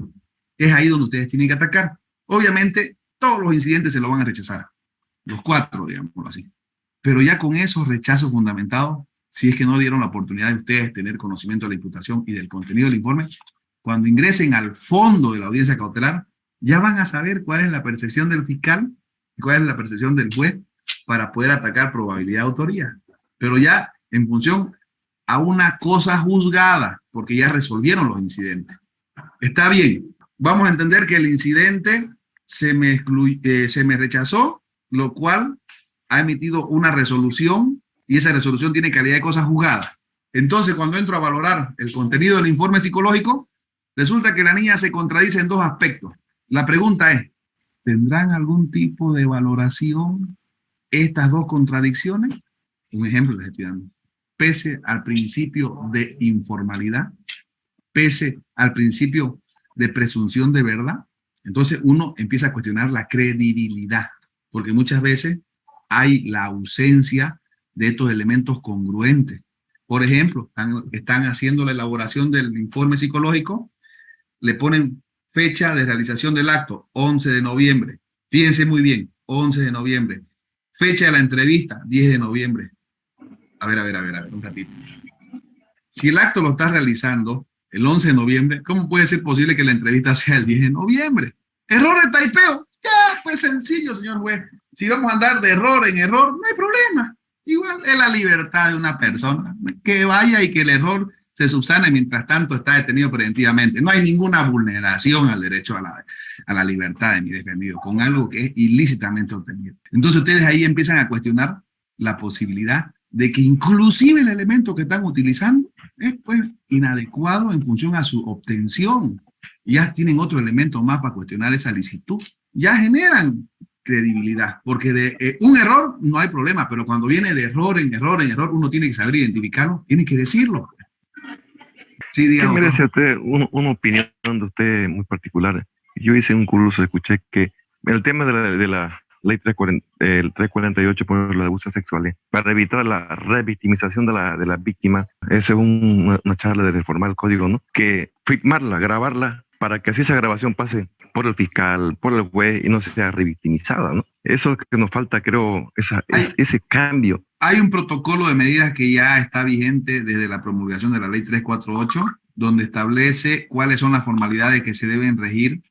Es ahí donde ustedes tienen que atacar. Obviamente, todos los incidentes se lo van a rechazar. Los 4, digámoslo así. Pero ya con esos rechazos fundamentados, si es que no dieron la oportunidad de ustedes tener conocimiento de la imputación y del contenido del informe, cuando ingresen al fondo de la audiencia cautelar, ya van a saber cuál es la percepción del fiscal y cuál es la percepción del juez para poder atacar probabilidad de autoría. Pero ya en función a una cosa juzgada, porque ya resolvieron los incidentes. Está bien, vamos a entender que el incidente se me rechazó, lo cual ha emitido una resolución y esa resolución tiene calidad de cosa juzgada. Entonces, cuando entro a valorar el contenido del informe psicológico, resulta que la niña se contradice en 2 aspectos. La pregunta es, ¿tendrán algún tipo de valoración estas 2 contradicciones? Un ejemplo les estoy dando. Pese al principio de informalidad, pese al principio de presunción de verdad, entonces uno empieza a cuestionar la credibilidad, porque muchas veces hay la ausencia de estos elementos congruentes. Por ejemplo, están haciendo la elaboración del informe psicológico, le ponen fecha de realización del acto, 11 de noviembre. Fíjense muy bien, 11 de noviembre. Fecha de la entrevista, 10 de noviembre. A ver, un ratito. Si el acto lo está realizando el 11 de noviembre, ¿cómo puede ser posible que la entrevista sea el 10 de noviembre? Error de taipeo. Ya, pues sencillo, señor juez. Si vamos a andar de error en error, no hay problema. Igual es la libertad de una persona que vaya y que el error se subsane mientras tanto está detenido preventivamente. No hay ninguna vulneración al derecho a la libertad de mi defendido con algo que es ilícitamente obtenido. Entonces ustedes ahí empiezan a cuestionar la posibilidad de que inclusive el elemento que están utilizando es pues inadecuado en función a su obtención. Ya tienen otro elemento más para cuestionar esa licitud. Ya generan credibilidad, porque de un error no hay problema, pero cuando viene de error en error en error, uno tiene que saber identificarlo, tiene que decirlo. Sí, ¿Qué merece usted una opinión de usted muy particular? Yo hice un curso, escuché que el tema de la ley 348 por los abusos sexuales, para evitar la revictimización de la víctima, esa es una charla de reformar el código, ¿no? Que filmarla, grabarla, para que así esa grabación pase por el fiscal, por el juez y no sea revictimizada, ¿no? Eso es lo que nos falta, creo, ese cambio. Hay un protocolo de medidas que ya está vigente desde la promulgación de la ley 348, donde establece cuáles son las formalidades que se deben regir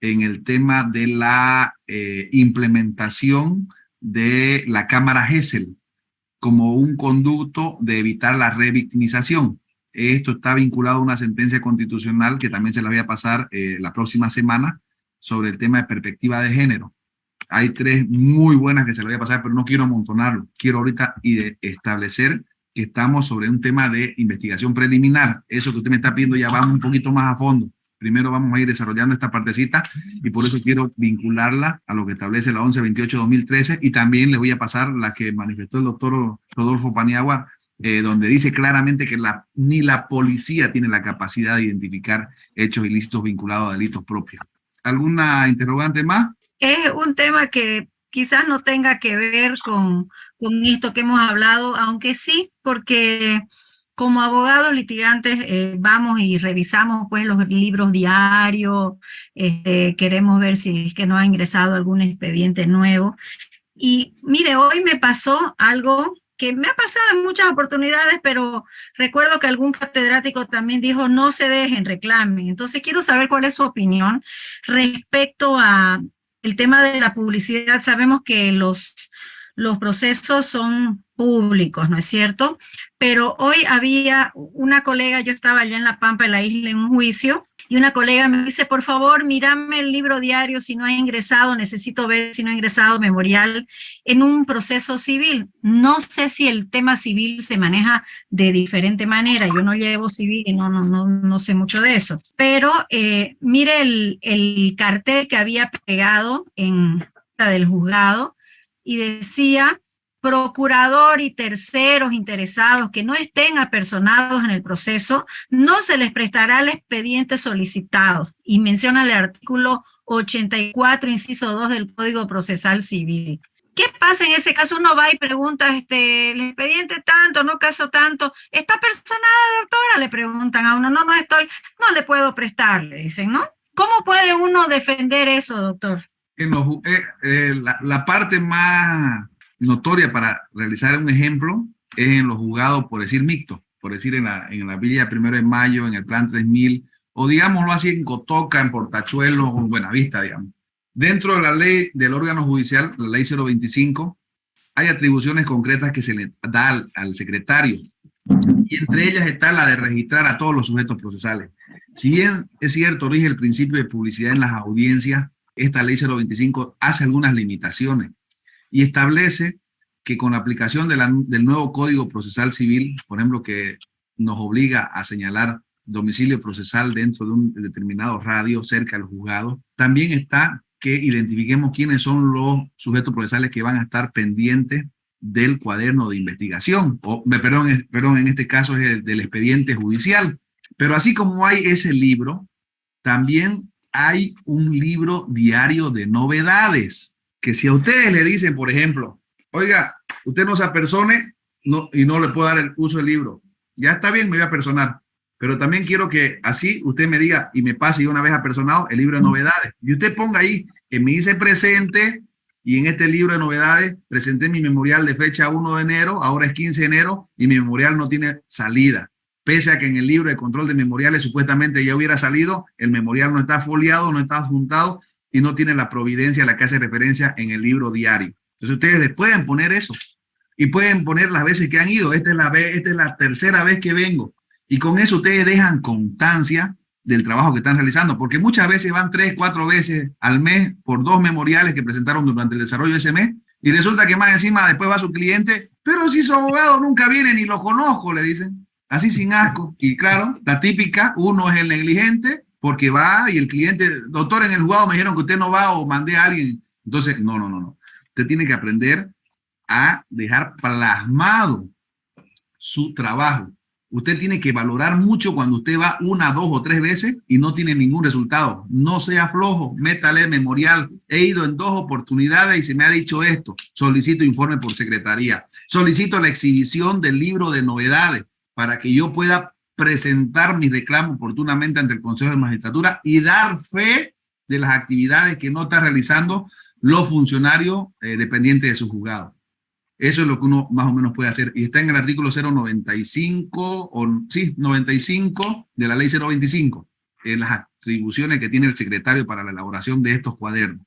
en el tema de la implementación de la cámara Gesell como un conducto de evitar la revictimización. Esto está vinculado a una sentencia constitucional que también se la voy a pasar la próxima semana sobre el tema de perspectiva de género. Hay 3 muy buenas que se la voy a pasar, pero no quiero amontonarlo. Quiero ahorita establecer que estamos sobre un tema de investigación preliminar. Eso que usted me está pidiendo ya vamos un poquito más a fondo. Primero vamos a ir desarrollando esta partecita y por eso quiero vincularla a lo que establece la 1128-2013 y también le voy a pasar la que manifestó el doctor Rodolfo Paniagua, donde dice claramente que ni la policía tiene la capacidad de identificar hechos ilícitos vinculados a delitos propios. ¿Alguna interrogante más? Es un tema que quizás no tenga que ver con esto que hemos hablado, aunque sí, porque como abogados litigantes vamos y revisamos pues los libros diarios, queremos ver si es que no ha ingresado algún expediente nuevo. Y mire, hoy me pasó algo que me ha pasado en muchas oportunidades, pero recuerdo que algún catedrático también dijo, no se dejen, reclamen. Entonces quiero saber cuál es su opinión respecto a el tema de la publicidad. Sabemos que los procesos son públicos, ¿no es cierto? Pero hoy había una colega, yo estaba allá en La Pampa, en la isla, en un juicio, y una colega me dice, por favor, mírame el libro diario si no ha ingresado, necesito ver si no ha ingresado memorial en un proceso civil. No sé si el tema civil se maneja de diferente manera, yo no llevo civil y no sé mucho de eso. Pero mire el cartel que había pegado en la del juzgado y decía, procurador y terceros interesados que no estén apersonados en el proceso, no se les prestará el expediente solicitado. Y menciona el artículo 84, inciso 2 del Código Procesal Civil. ¿Qué pasa en ese caso? Uno va y pregunta, el expediente tanto, no caso tanto, ¿está personada, doctora? Le preguntan a uno, no no le puedo prestar, le dicen, ¿no? ¿Cómo puede uno defender eso, doctor? La parte más notoria para realizar un ejemplo es en los juzgados, por decir mixtos, por decir en la Villa 1 de Mayo, en el Plan 3000, o digámoslo así en Cotoca, en Portachuelo o en Buenavista, digamos. Dentro de la ley del órgano judicial, la ley 025, hay atribuciones concretas que se le da al secretario, y entre ellas está la de registrar a todos los sujetos procesales. Si bien es cierto, rige el principio de publicidad en las audiencias, esta ley 025 hace algunas limitaciones y establece que con la aplicación del nuevo Código Procesal Civil, por ejemplo, que nos obliga a señalar domicilio procesal dentro de un determinado radio cerca del juzgado, también está que identifiquemos quiénes son los sujetos procesales que van a estar pendientes del cuaderno de investigación, perdón, en este caso es el del expediente judicial. Pero así como hay ese libro, también hay un libro diario de novedades, que si a ustedes le dicen, por ejemplo, oiga, usted no se apersone y no le puedo dar el uso del libro, ya está bien, me voy a apersonar, pero también quiero que así usted me diga y me pase yo una vez apersonado el libro de novedades, y usted ponga ahí que me dice presente, y en este libro de novedades presenté mi memorial de fecha 1 de enero, ahora es 15 de enero, y mi memorial no tiene salida. Pese a que en el libro de control de memoriales supuestamente ya hubiera salido, el memorial no está foliado, no está adjuntado, y no tiene la providencia a la que hace referencia en el libro diario. Entonces ustedes les pueden poner eso y pueden poner las veces que han ido. Esta es la tercera vez que vengo. Y con eso ustedes dejan constancia del trabajo que están realizando, porque muchas veces van 3, 4 veces al mes por 2 memoriales que presentaron durante el desarrollo de ese mes, y resulta que más encima después va su cliente, pero si su abogado nunca viene ni lo conozco, le dicen, así sin asco. Y claro, la típica, uno es el negligente porque va y el cliente, doctor, en el juzgado me dijeron que usted no va o mandé a alguien. Entonces, no. Usted tiene que aprender a dejar plasmado su trabajo. Usted tiene que valorar mucho cuando usted va 1, 2 o 3 veces y no tiene ningún resultado. No sea flojo, métale memorial. He ido en 2 oportunidades y se me ha dicho esto. Solicito informe por secretaría. Solicito la exhibición del libro de novedades para que yo pueda presentar mi reclamo oportunamente ante el Consejo de Magistratura y dar fe de las actividades que no está realizando los funcionarios dependientes de su juzgado. Eso es lo que uno más o menos puede hacer. Y está en el artículo 095, 95 de la ley 025, en las atribuciones que tiene el secretario para la elaboración de estos cuadernos.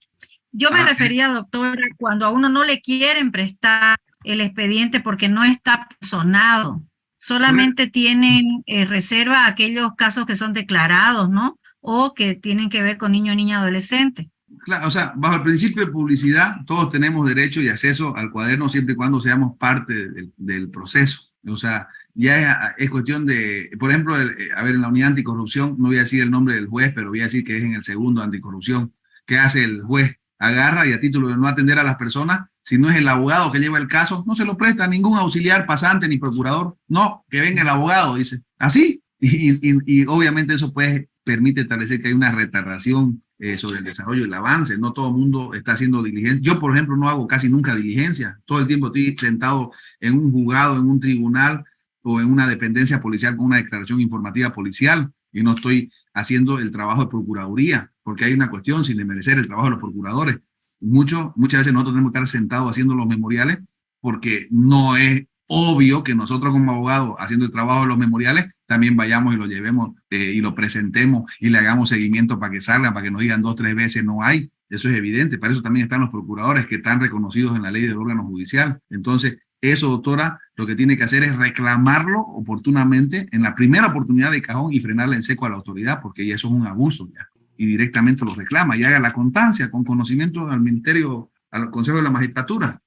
Yo me refería, doctora, cuando a uno no le quieren prestar el expediente porque no está personado, solamente tienen reserva aquellos casos que son declarados, ¿no? O que tienen que ver con niño, niña, adolescente. Claro, o sea, bajo el principio de publicidad, todos tenemos derecho y acceso al cuaderno siempre y cuando seamos parte del proceso. O sea, ya es cuestión de, por ejemplo, a ver, en la unidad anticorrupción, no voy a decir el nombre del juez, pero voy a decir que es en el segundo anticorrupción. ¿Qué hace el juez? Agarra y a título de no atender a las personas, si no es el abogado que lleva el caso, no se lo presta a ningún auxiliar, pasante ni procurador. No, que venga el abogado, dice. Así. Y obviamente eso pues permite establecer que hay una retardación sobre el desarrollo y el avance. No todo el mundo está haciendo diligencia. Yo, por ejemplo, no hago casi nunca diligencia. Todo el tiempo estoy sentado en un juzgado, en un tribunal o en una dependencia policial con una declaración informativa policial y no estoy haciendo el trabajo de procuraduría, porque hay una cuestión sin desmerecer el trabajo de los procuradores. Muchas veces nosotros tenemos que estar sentados haciendo los memoriales porque no es obvio que nosotros como abogados haciendo el trabajo de los memoriales también vayamos y lo llevemos y lo presentemos y le hagamos seguimiento para que salgan, para que nos digan 2 o 3 veces no hay. Eso es evidente. Para eso también están los procuradores que están reconocidos en la ley del órgano judicial. Entonces, eso, doctora, lo que tiene que hacer es reclamarlo oportunamente en la primera oportunidad de cajón y frenarle en seco a la autoridad, porque ya eso es un abuso ya. Y directamente lo reclama y haga la constancia con conocimiento al Ministerio, al Consejo de la Magistratura.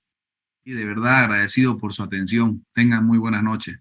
Y de verdad agradecido por su atención. Tengan muy buenas noches.